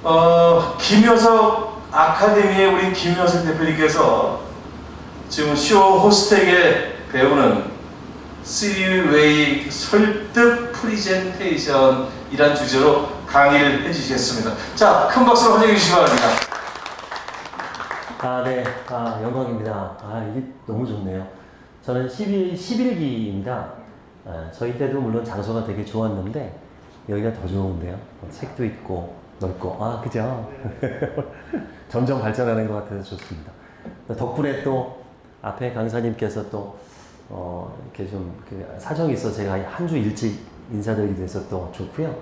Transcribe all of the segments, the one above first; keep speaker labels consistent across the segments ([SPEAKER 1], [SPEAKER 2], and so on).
[SPEAKER 1] 김효석 아카데미의 우리 김효석 대표님께서 지금 쇼 호스트에게 배우는 3웨이 설득 프리젠테이션이란 주제로 강의를 해주시겠습니다. 자, 큰 박수로 환영해 주시기 바랍니다.
[SPEAKER 2] 네. 영광입니다. 이게 너무 좋네요. 저는 11기입니다. 저희 때도 물론 장소가 되게 좋았는데, 여기가 더 좋은데요. 책도 있고, 넓고, 그죠? 점점 발전하는 것 같아서 좋습니다. 덕분에 또, 앞에 강사님께서 또, 이렇게 좀, 사정이 있어서 제가 한 주 일찍 인사드리게 돼서 또 좋고요.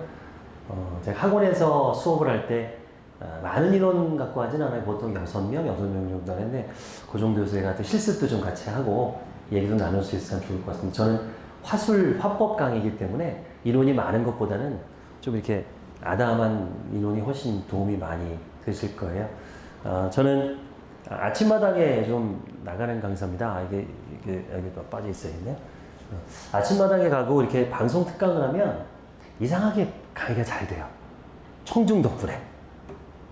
[SPEAKER 2] 제가 학원에서 수업을 할 때, 많은 인원 갖고 하진 않아요. 보통 6명 정도 하는데, 그 정도에서 제가 또 실습도 좀 같이 하고, 얘기도 나눌 수 있으면 좋을 것 같습니다. 저는 화법 강의이기 때문에 인원이 많은 것보다는 좀 이렇게 아담한 인원이 훨씬 도움이 많이 되실 거예요. 저는 아침마당에 좀 나가는 강사입니다. 이게 여기 빠져 있어야겠네요. 아침마당에 가고 이렇게 방송 특강을 하면 이상하게 강의가 잘 돼요. 청중 덕분에.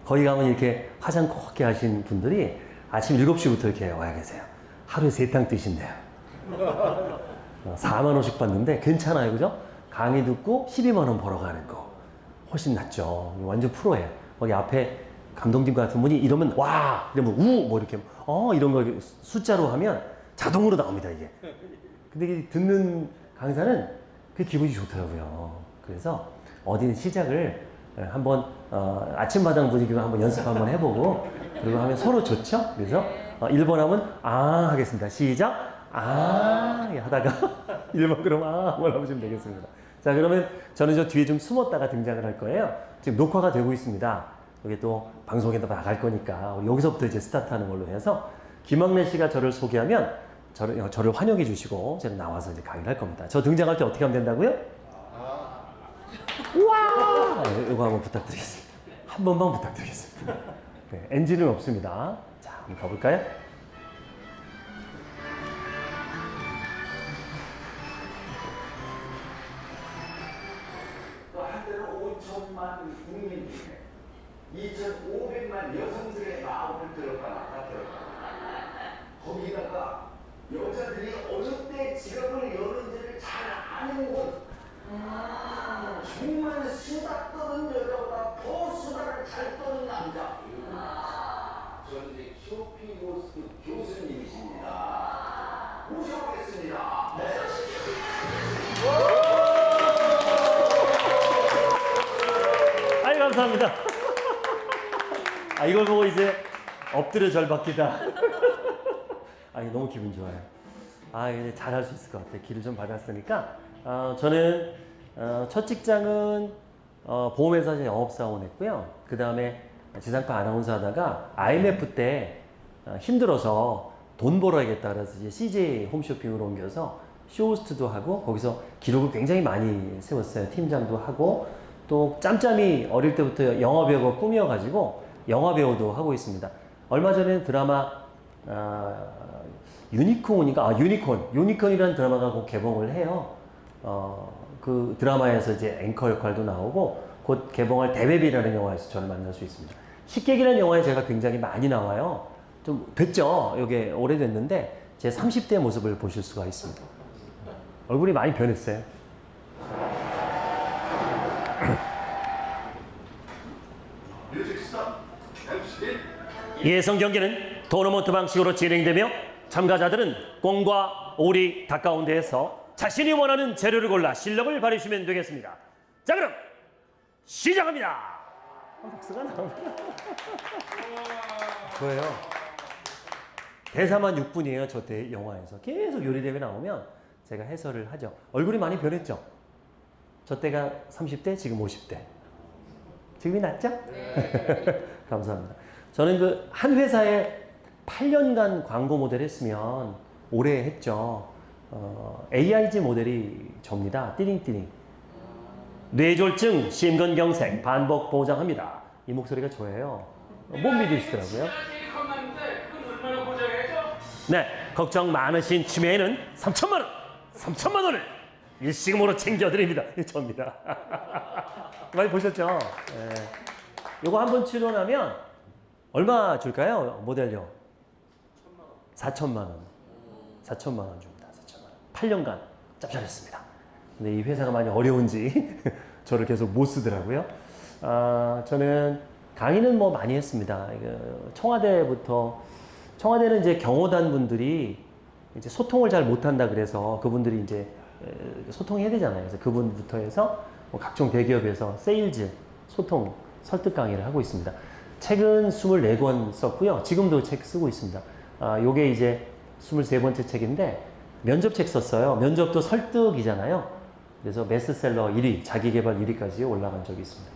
[SPEAKER 2] 거기 가면 이렇게 화장 곱게 하신 분들이 아침 7시부터 이렇게 와야 계세요. 하루에 3탕 드신대요. 4만 원씩 받는데 괜찮아요, 그죠? 강의 듣고 12만 원 벌어가는 거 훨씬 낫죠. 완전 프로예요. 거기 앞에 감독님 같은 분이 이러면 와 이러면 뭐 이렇게 이런 거 숫자로 하면 자동으로 나옵니다, 이게. 근데 이게 듣는 강사는 그 기분이 좋더라고요. 그래서 어디는 시작을 한번 아침마당 분위기로 한번 연습 한번 해보고 그리고 하면 서로 좋죠? 그래서 1번 하면 하겠습니다. 시작. 하다가 1번 그럼 한번 하시면 되겠습니다. 자, 그러면 저는 저 뒤에 좀 숨었다가 등장을 할 거예요. 지금 녹화가 되고 있습니다. 여기 또 방송에도 나갈 거니까 여기서부터 이제 스타트하는 걸로 해서 김학래 씨가 저를 소개하면 저를 환영해 주시고 제가 나와서 이제 강의를 할 겁니다. 저 등장할 때 어떻게 하면 된다고요? 우와! 이거 한번 부탁드리겠습니다. 한 번만 부탁드리겠습니다. 네, 엔진은 없습니다. 자, 한번 가볼까요?
[SPEAKER 3] 한때는 5천만 국민 중에 2,500만 여성들의 마음을 들었다 거기다가 여자들이 어느 때 지갑을 여는지를 잘 아는 곳 정말 수다 떠는 여자보다 더 수다를 잘 떠는 남자 전직 쇼핑호스트 교수님이십니다. 모셔보겠습니다. 네.
[SPEAKER 2] 감사합니다. 이걸 보고 이제 엎드려 절받기다. 너무 기분 좋아요. 이제 잘할 수 있을 것 같아요. 길을 좀 받았으니까. 저는 첫 직장은 보험회사에서 영업사원 했고요. 그 다음에 지상파 아나운서 하다가 IMF 때 힘들어서 돈 벌어야겠다 그래서 이제 CJ 홈쇼핑으로 옮겨서 쇼호스트도 하고 거기서 기록을 굉장히 많이 세웠어요. 팀장도 하고 또 짬짬이 어릴 때부터 영화배우가 꿈이어가지고 영화배우도 하고 있습니다. 얼마 전에 드라마 유니콘이라는 드라마가 곧 개봉을 해요. 그 드라마에서 이제 앵커 역할도 나오고 곧 개봉할 대베비라는 영화에서 저를 만날 수 있습니다. 식객이라는 영화에 제가 굉장히 많이 나와요. 좀 됐죠? 이게 오래됐는데 제 30대 모습을 보실 수가 있습니다. 얼굴이 많이 변했어요. 예선 경기는 토너먼트 방식으로 진행되며 참가자들은 꽁과 오리, 닭 가운데에서 자신이 원하는 재료를 골라 실력을 발휘하시면 되겠습니다. 자, 그럼 시작합니다. 박수가 나옵니다. 뭐예요? 대사만 6분이에요. 저 때 영화에서 계속 요리 대회 나오면 제가 해설을 하죠. 얼굴이 많이 변했죠? 저 때가 30대, 지금 50대. 지금이 낫죠? 네. 감사합니다. 저는 한 회사에 8년간 광고 모델 했으면 오래 했죠. AIG 모델이 접니다. 띠링띠링. 뇌졸중, 심근경색, 반복 보장합니다. 이 목소리가 저예요. 못 믿으시더라고요. 네, 걱정 많으신 치매에는 3천만 원을 일시금으로 챙겨드립니다. 접니다. 많이 보셨죠? 네. 요거 한 번 치고 나면 얼마 줄까요? 모델료? 4천만 원. 4천만 원 줍니다. 4천만 원. 8년간 짭짤했습니다. 근데 이 회사가 많이 어려운지 저를 계속 못 쓰더라고요. 저는 강의는 뭐 많이 했습니다. 청와대는 이제 경호단 분들이 이제 소통을 잘 못한다 그래서 그분들이 이제 소통해야 되잖아요. 그래서 그분부터 해서 뭐 각종 대기업에서 세일즈, 소통, 설득 강의를 하고 있습니다. 책은 24권 썼고요. 지금도 책 쓰고 있습니다. 요게 이제 23번째 책인데 면접책 썼어요. 면접도 설득이잖아요. 그래서 베스트셀러 1위, 자기계발 1위까지 올라간 적이 있습니다.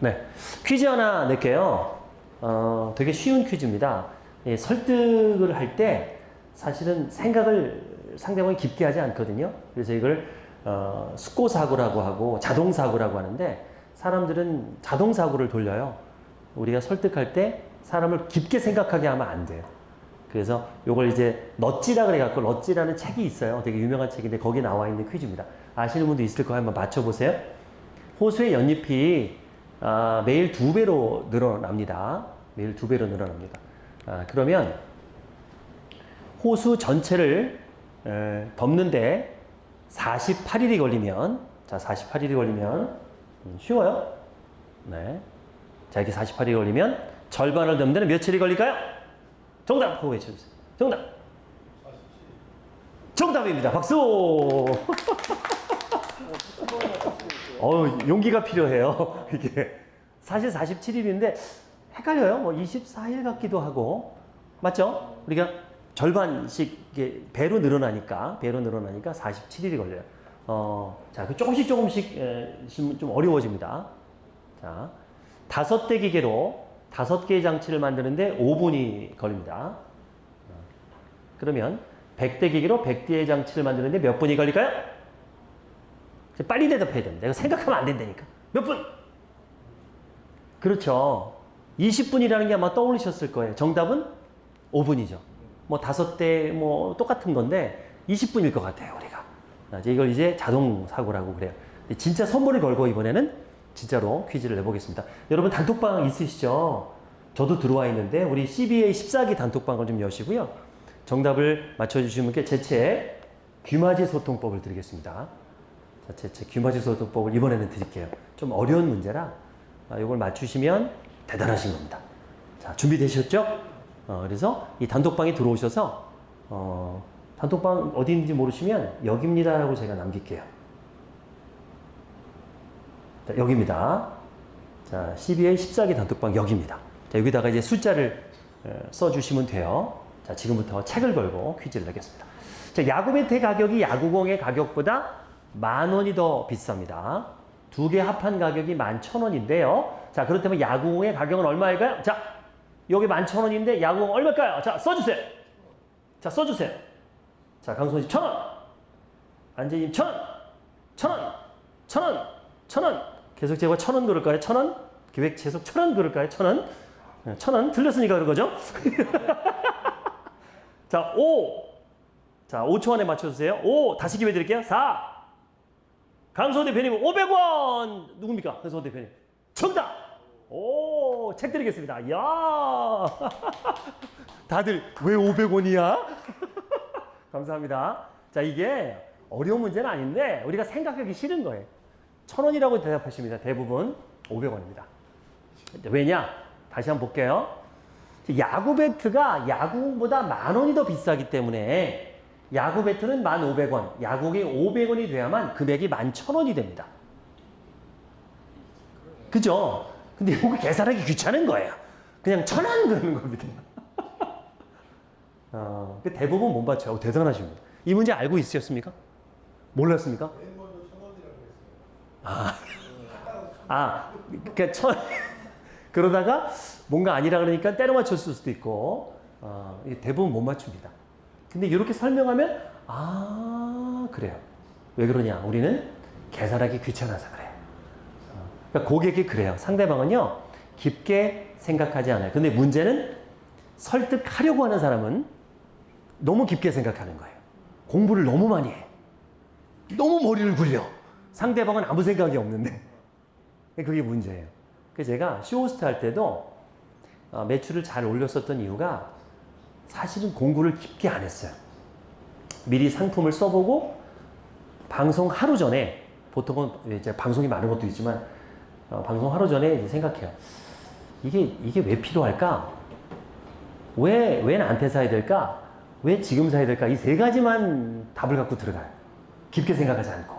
[SPEAKER 2] 네, 퀴즈 하나 낼게요. 되게 쉬운 퀴즈입니다. 예, 설득을 할 때 사실은 생각을 상대방이 깊게 하지 않거든요. 그래서 이걸 숙고사고라고 하고 자동사고라고 하는데 사람들은 자동사고를 돌려요. 우리가 설득할 때 사람을 깊게 생각하게 하면 안 돼요. 그래서 요걸 이제 넛지라 그래갖고 넛지라는 책이 있어요. 되게 유명한 책인데 거기 나와 있는 퀴즈입니다. 아시는 분도 있을 거예요. 한번 맞춰보세요. 호수의 연잎이 매일 2배로 늘어납니다. 매일 2배로 늘어납니다. 그러면 호수 전체를 덮는데 48일이 걸리면, 자, 48일이 걸리면, 쉬워요? 네. 자, 이렇게 48일이 걸리면 절반을 덮는 데는 며칠이 걸릴까요? 정답! 하고 외쳐주세요. 정답! 정답입니다. 박수! 용기가 필요해요. 이게. 사실 47일인데, 헷갈려요. 뭐 24일 같기도 하고. 맞죠? 우리가 절반씩 이게 배로 늘어나니까 47일이 걸려요. 자, 그 조금씩 좀 어려워집니다. 자, 5대 기계로 5개의 장치를 만드는데 5분이 걸립니다. 그러면 100대 기계로 100대의 장치를 만드는데 몇 분이 걸릴까요? 빨리 대답해야 됩니다. 이거 생각하면 안 된다니까. 몇 분? 그렇죠. 20분이라는 게 아마 떠올리셨을 거예요. 정답은 5분이죠. 뭐 5대 뭐 똑같은 건데 20분일 것 같아요, 우리가. 이걸 이제 자동 사고라고 그래요. 근데 진짜 선물을 걸고 이번에는 진짜로 퀴즈를 내보겠습니다. 여러분 단톡방 있으시죠? 저도 들어와 있는데 우리 CBA 14기 단톡방을 좀 여시고요. 정답을 맞춰주신 분께 제 책 귀마지 소통법을 드리겠습니다. 자, 제 책 귀마지 소통법을 이번에는 드릴게요. 좀 어려운 문제라 이걸 맞추시면 대단하신 겁니다. 자, 준비되셨죠? 그래서 이 단톡방에 들어오셔서 단톡방 어디 있는지 모르시면 여기입니다 라고 제가 남길게요. 자, 여기입니다. 자, CBA 14기 단톡방 여기입니다. 자, 여기다가 이제 숫자를 써주시면 돼요. 자, 지금부터 책을 걸고 퀴즈를 내겠습니다. 자, 야구 배트의 가격이 야구공의 가격보다 10,000원이 더 비쌉니다. 2개 합한 가격이 11,000원인데요. 자, 그렇다면 야구공의 가격은 얼마일까요? 자, 여기 11,000원인데 야구공 얼마일까요? 자, 써주세요. 자, 써주세요. 자, 강소님 1,000원. 안재님 1,000원. 1,000원. 1,000원. 1,000원. 계속 제가 1,000원 그럴까요? 1,000원? 기획 계속 1,000원 그럴까요? 1,000원. 1,000원. 틀렸으니까 그런 거죠? 자, 5. 자, 5초 안에 맞춰주세요. 5. 다시 기회 드릴게요. 4. 강소 대표님 500원. 누굽니까? 강소 대표님. 정답! 오, 책 드리겠습니다. 이야. 다들 왜 500원이야? 감사합니다. 자, 이게 어려운 문제는 아닌데 우리가 생각하기 싫은 거예요. 1,000원이라고 대답하십니다. 대부분 500원입니다. 왜냐? 다시 한번 볼게요. 야구 배트가 야구공보다 10,000원이 더 비싸기 때문에 야구 배트는 1,500원, 야구공이 500원이 돼야만 금액이 11,000원이 됩니다. 그죠? 근데 이거 계산하기 귀찮은 거예요. 그냥 1,000원 그러는 겁니다. 대부분 못 맞춰요. 대단하십니다. 이 문제 알고 있으셨습니까? 몰랐습니까? 그러니까 그러다가 뭔가 아니라 그러니까 때려 맞췄을 수도 있고, 대부분 못 맞춥니다. 근데 이렇게 설명하면, 그래요. 왜 그러냐? 우리는 계산하기 귀찮아서 그래요. 그러니까 고객이 그래요. 상대방은요, 깊게 생각하지 않아요. 근데 문제는 설득하려고 하는 사람은 너무 깊게 생각하는 거예요. 공부를 너무 많이 해. 너무 머리를 굴려. 상대방은 아무 생각이 없는데. 그게 문제예요. 그래서 제가 쇼호스트 할 때도 매출을 잘 올렸었던 이유가 사실은 공부를 깊게 안 했어요. 미리 상품을 써보고 방송 하루 전에, 보통은 이제 방송이 많은 것도 있지만 방송 하루 전에 이제 생각해요. 이게 왜 필요할까? 왜 나한테 사야 될까? 왜 지금 사야 될까? 이 세 가지만 답을 갖고 들어가요. 깊게 생각하지 않고.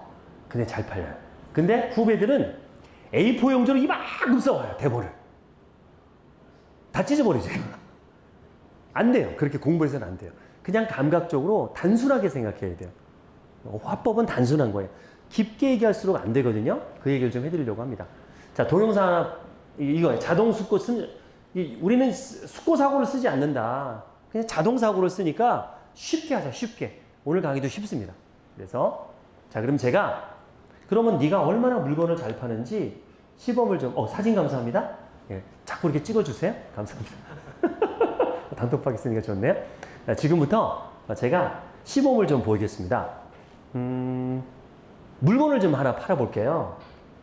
[SPEAKER 2] 근데 잘 팔려요. 근데 후배들은 A4 용지로 이만큼 써와요, 대본을. 다 찢어버리죠. 안 돼요. 그렇게 공부해서는 안 돼요. 그냥 감각적으로 단순하게 생각해야 돼요. 화법은 단순한 거예요. 깊게 얘기할수록 안 되거든요. 그 얘기를 좀 해드리려고 합니다. 자, 동영상 하나, 이거예요. 자동 숙고 우리는 숙고 사고를 쓰지 않는다. 그냥 자동 사고를 쓰니까 쉽게 하자, 쉽게. 오늘 강의도 쉽습니다. 그래서, 자, 그럼 그러면 네가 얼마나 물건을 잘 파는지 시범을 좀, 사진 감사합니다. 예, 자꾸 이렇게 찍어주세요. 감사합니다. 단톡방 있으니까 좋네요. 자, 지금부터 제가 시범을 좀 보이겠습니다. 물건을 좀 하나 팔아볼게요.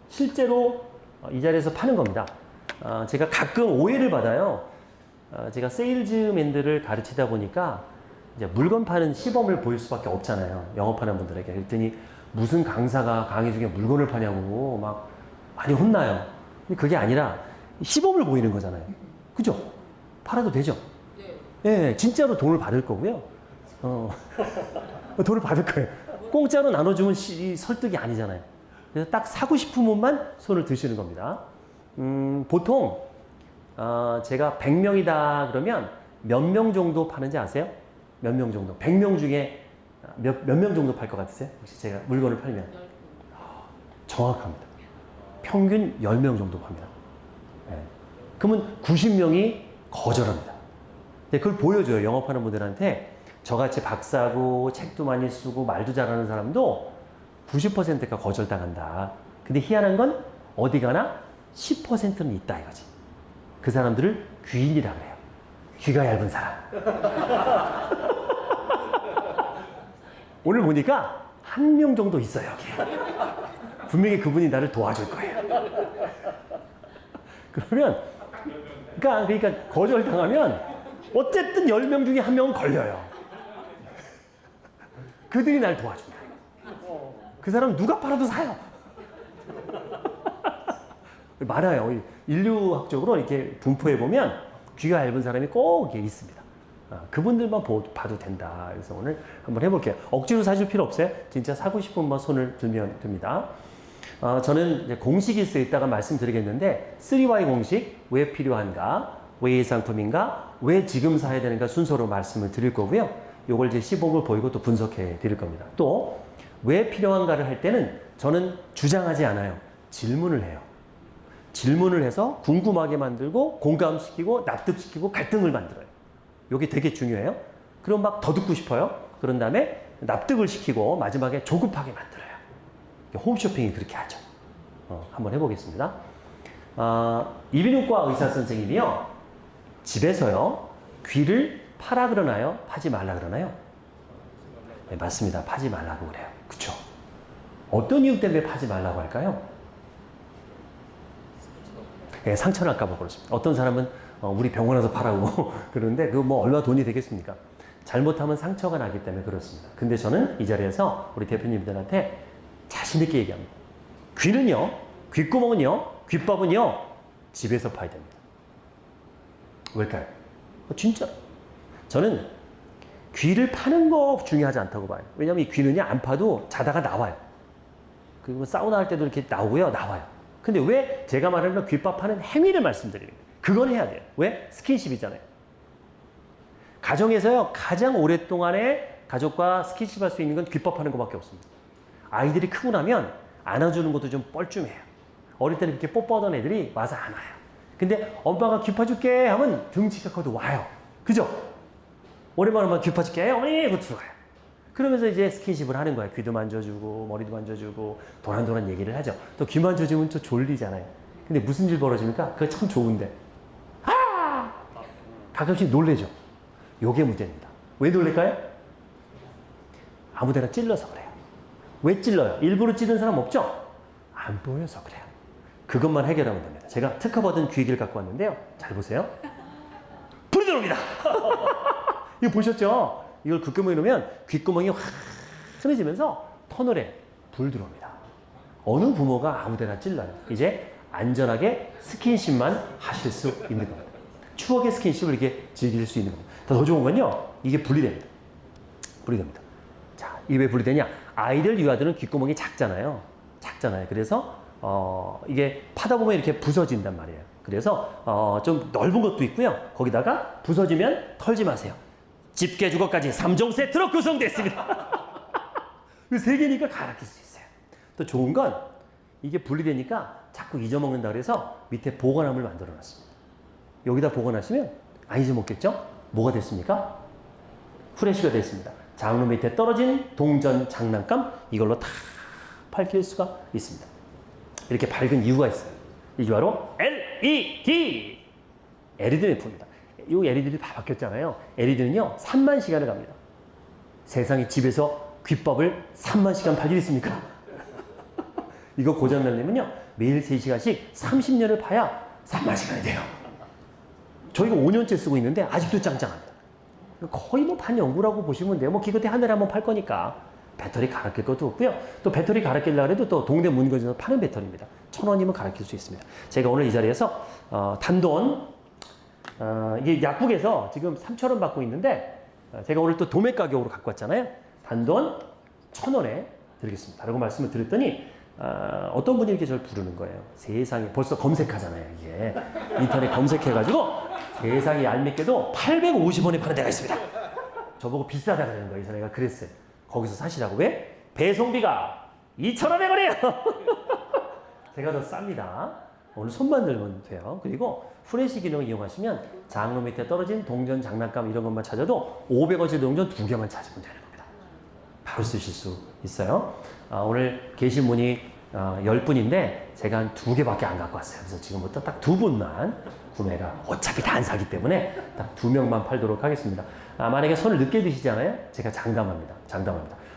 [SPEAKER 2] 실제로 이 자리에서 파는 겁니다. 제가 가끔 오해를 받아요. 제가 세일즈맨들을 가르치다 보니까 이제 물건 파는 시범을 보일 수밖에 없잖아요. 영업하는 분들에게. 그랬더니 무슨 강사가 강의 중에 물건을 파냐고 막 많이 혼나요. 근데 그게 아니라 시범을 보이는 거잖아요. 그죠? 팔아도 되죠? 네. 예, 진짜로 돈을 받을 거고요. 돈을 받을 거예요. 공짜로 나눠주면 설득이 아니잖아요. 그래서 딱 사고 싶은 분만 손을 드시는 겁니다. 보통 제가 100명이다 그러면 몇 명 정도 파는지 아세요? 몇 명 정도? 100명 중에 몇 명 정도 팔 것 같으세요? 혹시 제가 물건을 팔면? 정확합니다. 평균 10명 정도 팝니다. 네. 그러면 90명이 거절합니다. 근데 그걸 보여줘요. 영업하는 분들한테. 저같이 박사고 책도 많이 쓰고 말도 잘하는 사람도 90%가 거절당한다. 근데 희한한 건 어디 가나 10%는 있다 이거지. 그 사람들을 귀인이라 그래요. 귀가 얇은 사람. 오늘 보니까 한 명 정도 있어요, 여기. 분명히 그분이 나를 도와줄 거예요. 그러니까 거절당하면 어쨌든 10명 중에 한 명은 걸려요. 그들이 날 도와준다. 그 사람 누가 팔아도 사요. 많아요. 인류학적으로 이렇게 분포해보면 귀가 얇은 사람이 꼭 있습니다. 그분들만 봐도 된다. 그래서 오늘 한번 해볼게요. 억지로 사실 필요 없어요. 진짜 사고 싶은 분만 손을 들면 됩니다. 저는 이제 공식이 있어 있다가 말씀드리겠는데 3Y 공식, 왜 필요한가, 왜 이 상품인가, 왜 지금 사야 되는가 순서로 말씀을 드릴 거고요. 요걸 이제 시범을 보이고 또 분석해 드릴 겁니다. 또 왜 필요한가를 할 때는 저는 주장하지 않아요. 질문을 해요. 질문을 해서 궁금하게 만들고 공감시키고 납득시키고 갈등을 만들어요. 요게 되게 중요해요. 그럼 막 더 듣고 싶어요. 그런 다음에 납득을 시키고 마지막에 조급하게 만들어요. 홈쇼핑이 그렇게 하죠. 한번 해보겠습니다. 이비인후과 의사 선생님이요. 집에서요. 귀를 파라 그러나요? 파지 말라 그러나요? 네, 맞습니다. 파지 말라고 그래요. 그쵸? 어떤 이유 때문에 파지 말라고 할까요? 네, 상처 날까봐 그렇습니다. 어떤 사람은 우리 병원 와서 파라고 그러는데 그거 뭐 얼마 돈이 되겠습니까? 잘못하면 상처가 나기 때문에 그렇습니다. 근데 저는 이 자리에서 우리 대표님들한테 자신있게 얘기합니다. 귀는요, 귓구멍은요, 귓밥은요, 집에서 파야 됩니다. 왜일까요? 진짜. 저는 귀를 파는 거 중요하지 않다고 봐요. 왜냐면 이 귀는요, 안 파도 자다가 나와요. 그리고 사우나 할 때도 이렇게 나오고요, 나와요. 근데 왜 제가 말하는 귓밥 파는 행위를 말씀드리는 거예요? 그건 해야 돼요. 왜? 스킨십이잖아요. 가정에서요, 가장 오랫동안에 가족과 스킨십 할 수 있는 건 귓밥 하는 것밖에 없습니다. 아이들이 크고 나면 안아주는 것도 좀 뻘쭘해요. 어릴 때는 이렇게 뽀뽀하던 애들이 와서 안아요. 근데 엄마가 귀 파줄게 하면 등 지각하고 와요. 그죠? 오랜만에 엄마 귀 파줄게 어머니 하고 들어가요. 그러면서 이제 스킨십을 하는 거예요. 귀도 만져주고 머리도 만져주고 도란도란 얘기를 하죠. 또 귀 만져주면 또 졸리잖아요. 근데 무슨 일 벌어집니까? 그거 참 좋은데 가끔씩 놀래죠. 요게 문제입니다. 왜 놀랄까요? 아무데나 찔러서 그래요. 왜 찔러요? 일부러 찌른 사람 없죠? 안 보여서 그래요. 그것만 해결하면 됩니다. 제가 특허받은 귀기를 갖고 왔는데요. 잘 보세요. 불이 들어옵니다. 이거 보셨죠? 이걸 귓구멍에 넣으면 귓구멍이 환해지면서 터널에 불 들어옵니다. 어느 부모가 아무데나 찔러요. 이제 안전하게 스킨십만 하실 수 있는 겁니다. 추억의 스킨십을 이렇게 즐길 수 있는 겁니다. 더 좋은 건요, 이게 분리됩니다. 분리됩니다. 자, 이게 왜 분리되냐? 아이들, 유아들은 귓구멍이 작잖아요. 그래서 이게 파다 보면 이렇게 부서진단 말이에요. 그래서 좀 넓은 것도 있고요. 거기다가 부서지면 털지 마세요. 집게 주걱까지 3종 세트로 구성됐습니다. 그 3개니까 갈아 낄 수 있어요. 또 좋은 건 이게 분리되니까 자꾸 잊어먹는다 그래서 밑에 보관함을 만들어 놨습니다. 여기다 보관하시면 안 잊어먹겠죠? 뭐가 됐습니까? 후레쉬가 됐습니다. 장로 밑에 떨어진 동전 장난감, 이걸로 다 밝힐 수가 있습니다. 이렇게 밝은 이유가 있어요. 이게 바로 LED! LED 램프입니다. 이 LED들이 다 바뀌었잖아요. LED는요, 3만 시간을 갑니다. 세상에 집에서 귓밥을 3만 시간 팔 일 있습니까? 이거 고장나려면요, 매일 3시간씩 30년을 파야 3만 시간이 돼요. 저희가 5년째 쓰고 있는데 아직도 짱짱합니다. 거의 뭐 반영구라고 보시면 돼요. 뭐 기껏해 한 달에 한 번 팔 거니까. 배터리 갈아 낄 것도 없고요. 또 배터리 갈아 끼려고 해도 또 동네 문구점에서 파는 배터리입니다. 1,000원이면 갈아 낄 수 있습니다. 제가 오늘 이 자리에서 단돈, 이게 약국에서 지금 3,000원 받고 있는데 제가 오늘 또 도매 가격으로 갖고 왔잖아요. 단돈 1,000원에 드리겠습니다. 라고 말씀을 드렸더니 어떤 분이 이렇게 저를 부르는 거예요. 세상에, 벌써 검색하잖아요. 이게 인터넷 검색해가지고 세상에 얄밉게도 850원에 파는 데가 있습니다. 저보고 비싸다 그러는 거예요. 그래서 내가 그랬어요. 거기서 사시라고. 왜? 배송비가 2,500원이에요. 제가 더 쌉니다. 오늘 손만 들면 돼요. 그리고 후레쉬 기능을 이용하시면 장로 밑에 떨어진 동전 장난감 이런 것만 찾아도 500원짜리 동전 2개만 찾으면 되는 겁니다. 바로 쓰실 수 있어요. 오늘 계신 분이 10분인데 제가 한 2개밖에 안 갖고 왔어요. 그래서 지금부터 딱 2분만 구매가, 어차피 다 안 사기 때문에 딱 2명만 팔도록 하겠습니다. 만약에 손을 늦게 드시잖아요. 제가 장담합니다.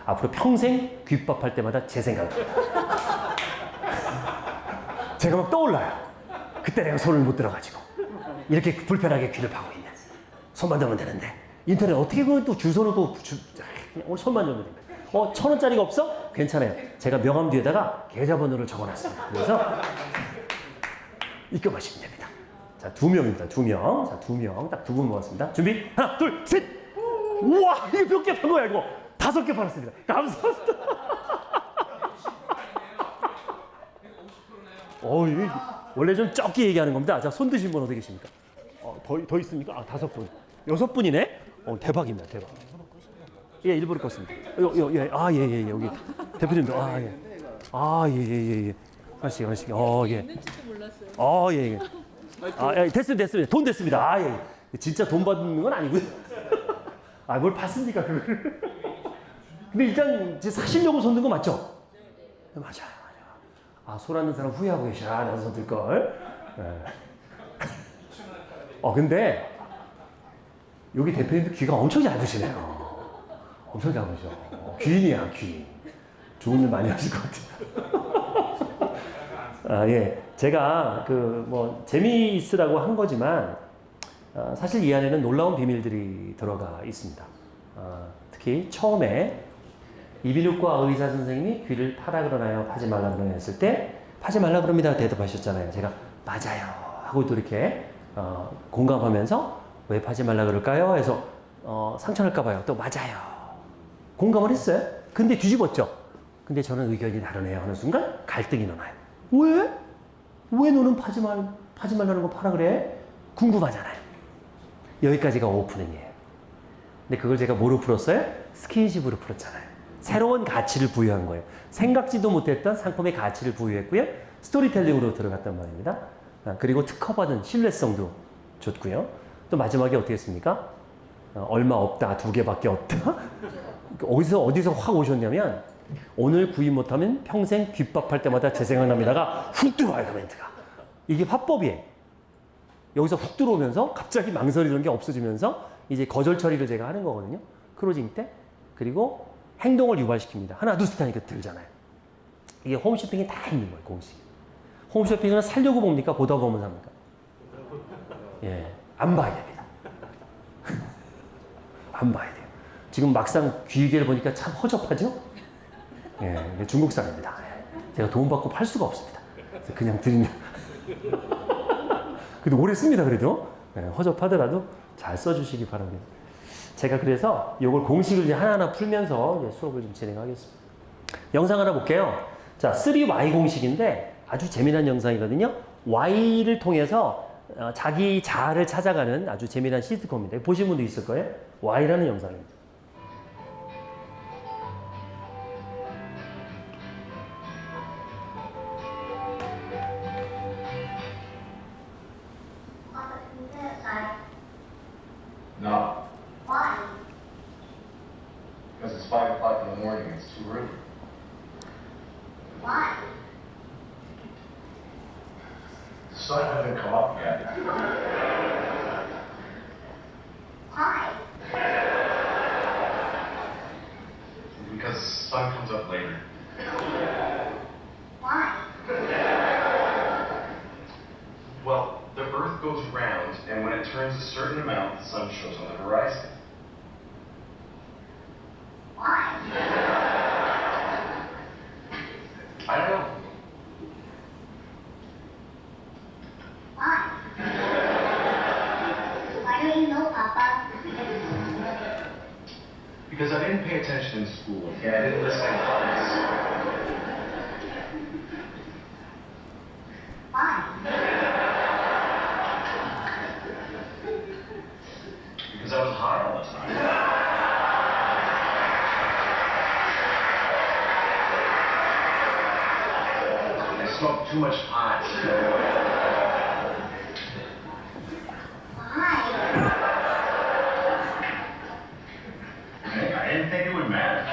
[SPEAKER 2] 앞으로 평생 귓밥 할 때마다 제 생각입니다. 제가 막 떠올라요. 그때 내가 손을 못 들어가지고 이렇게 불편하게 귀를 파고 있는. 손만 들면 되는데 인터넷 어떻게 그걸 또 주소를 또 오늘 손만 들면 됩니다. 1,000원짜리가 없어? 괜찮아요. 제가 명함 뒤에다가 계좌번호를 적어놨습니다. 그래서 입금하시면 됩니다. 자, 2명입니다. 2명. 자, 2명. 딱 2분 모았습니다. 준비. 하나, 둘, 셋! 우와! 이거 몇 개 판 거야, 이거? 5개 팔았습니다. 감사합니다. 이게 원래 좀 적게 얘기하는 겁니다. 자, 손 드신 분 어디 계십니까? 더 있습니까? 5분. 6분이네? 대박입니다. 대박. 예, 일부러 껐습니다. 예. 여기. 대표님도, 예. 하나씩. 예.
[SPEAKER 4] 있는지도 몰랐어요.
[SPEAKER 2] 예. 됐습니다. 돈 됐습니다. 예. 진짜 돈 받는 건 아니고요. 뭘 받습니까, 그걸. 근데 일단 사시려고 손 든 거 맞죠? 네. 맞아요. 손 안 든 사람 후회하고 계셔. 나도 손 들 걸. 네. 근데 여기 대표님도 귀가 엄청 잘 드시네요. 엄청 잘 보셔. 귀인이야, 귀인. 좋은 일 많이 하실 것 같아요. 예. 제가 재미있으라고 한 거지만, 사실 이 안에는 놀라운 비밀들이 들어가 있습니다. 특히 처음에 이비인후과 의사 선생님이 귀를 파라 그러나요? 파지 말라 그러나요? 했을 때, 파지 말라 그럽니다. 대답하셨잖아요. 제가, 맞아요. 하고 또 이렇게, 공감하면서, 왜 파지 말라 그럴까요? 해서, 상처날까봐요. 또, 맞아요. 공감을 했어요. 근데 뒤집었죠. 근데 저는 의견이 다르네요. 하는 순간 갈등이 일어나요. 왜 너는 파지 말라는 거 파라 그래? 궁금하잖아요. 여기까지가 오프닝이에요. 근데 그걸 제가 뭐로 풀었어요? 스킨십으로 풀었잖아요. 새로운 가치를 부여한 거예요. 생각지도 못했던 상품의 가치를 부여했고요. 스토리텔링으로 들어갔단 말입니다. 그리고 특허받은 신뢰성도 줬고요. 또 마지막에 어떻게 했습니까? 얼마 없다, 2개밖에 없다. 어디서 확 오셨냐면, 오늘 구입 못하면 평생 귓밥 할 때마다 제 생각납니다가 훅 들어와요, 그 멘트가. 이게 화법이에요. 여기서 훅 들어오면서 갑자기 망설이던 게 없어지면서 이제 거절 처리를 제가 하는 거거든요. 크로징 때. 그리고 행동을 유발시킵니다. 하나, 둘, 셋 하니까 들잖아요. 이게 홈쇼핑이 다 있는 거예요, 공식. 홈쇼핑은 살려고 봅니까? 보다 보면 삽니까? 예, 안 봐야 됩니다. 안 봐야 돼요. 지금 막상 귀기를 보니까 참 허접하죠? 예, 이게 중국산입니다. 제가 돈 받고 팔 수가 없습니다. 그래서 그냥 드립니다. 그래도 오래 씁니다, 그래도. 예, 허접하더라도 잘 써주시기 바랍니다. 제가 그래서 이걸 공식을 이제 하나하나 풀면서 이제 수업을 좀 진행하겠습니다. 영상 하나 볼게요. 자, 3Y 공식인데 아주 재미난 영상이거든요. Y를 통해서 자기 자아를 찾아가는 아주 재미난 시트콤입니다. 보신 분도 있을 거예요. Y라는 영상입니다.
[SPEAKER 4] No,
[SPEAKER 3] Why?
[SPEAKER 4] because it's 5 o'clock in the morning. It's too early.
[SPEAKER 3] Why?
[SPEAKER 4] The sun hasn't come up yet.
[SPEAKER 3] Why?
[SPEAKER 4] Because the sun comes up later.
[SPEAKER 3] Why?
[SPEAKER 4] Well, the Earth goes round, and when it turns a certain amount, the sun shows on the horizon.
[SPEAKER 3] Why?
[SPEAKER 4] I don't know.
[SPEAKER 3] Why? Why don't you know, Papa?
[SPEAKER 4] Because I didn't pay attention in school, okay? I didn't listen in class.
[SPEAKER 3] Why?
[SPEAKER 4] Because I was high all the time. I smoked too much pot.
[SPEAKER 3] Why?
[SPEAKER 4] I didn't think it would matter.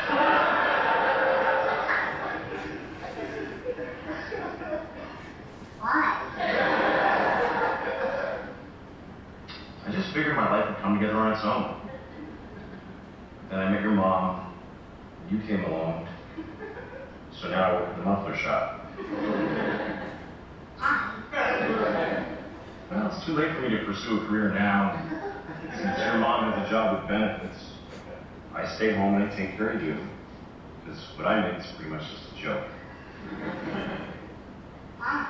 [SPEAKER 3] Why?
[SPEAKER 4] I just figured my life would come together on its own. Then I met your mom. You came along. So now I work at the muffler shop. Well, it's too late for me to pursue a career now. Since your mom has a job with benefits, I stay home and I take care of you. Because what I make is pretty much just a joke.
[SPEAKER 3] Why?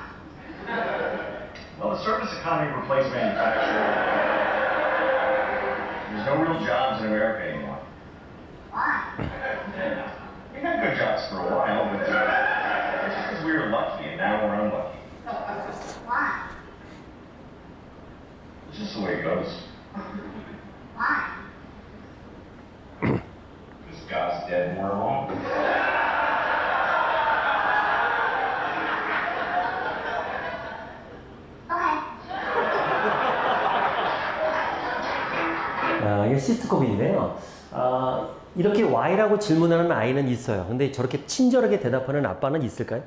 [SPEAKER 4] Well, the service economy replaced manufacturing. There's no real jobs in America anymore.
[SPEAKER 3] Why?
[SPEAKER 4] We had good jobs for a while, but it's just because we were lucky and now we're unlucky.
[SPEAKER 3] Why?
[SPEAKER 4] It's just the way it goes.
[SPEAKER 3] Why?
[SPEAKER 4] Because God's dead and we're alone.
[SPEAKER 3] Okay.
[SPEAKER 2] 이게 시트콤인데요. 이렇게 Y라고 질문하는 아이는 있어요. 근데 저렇게 친절하게 대답하는 아빠는 있을까요?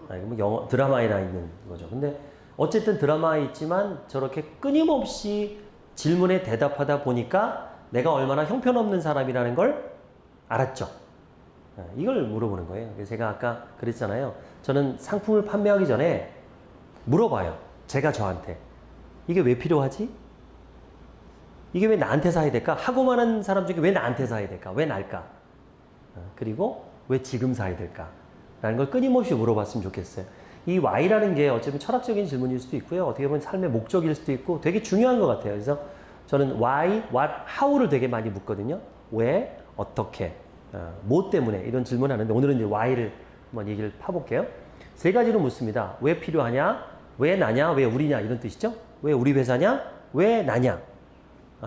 [SPEAKER 2] 이거 뭐 영어, 드라마에 나 있는 거죠. 근데 어쨌든 드라마에 있지만 저렇게 끊임없이 질문에 대답하다 보니까 내가 얼마나 형편없는 사람이라는 걸 알았죠. 이걸 물어보는 거예요. 그래서 제가 아까 그랬잖아요. 저는 상품을 판매하기 전에 물어봐요. 제가 저한테. 이게 왜 필요하지? 이게 왜 나한테 사야 될까? 하고만 한 사람 중에 왜 나한테 사야 될까? 왜 날까? 그리고 왜 지금 사야 될까? 라는 걸 끊임없이 물어봤으면 좋겠어요. 이 Y라는 게 어쩌면 철학적인 질문일 수도 있고요. 어떻게 보면 삶의 목적일 수도 있고 되게 중요한 것 같아요. 그래서 저는 Why, What, How를 되게 많이 묻거든요. 왜, 어떻게, 뭐 때문에 이런 질문을 하는데 오늘은 이제 Why를 한번 얘기를 파볼게요. 세 가지로 묻습니다. 왜 필요하냐? 왜 나냐? 왜 우리냐? 이런 뜻이죠. 왜 우리 회사냐? 왜 나냐?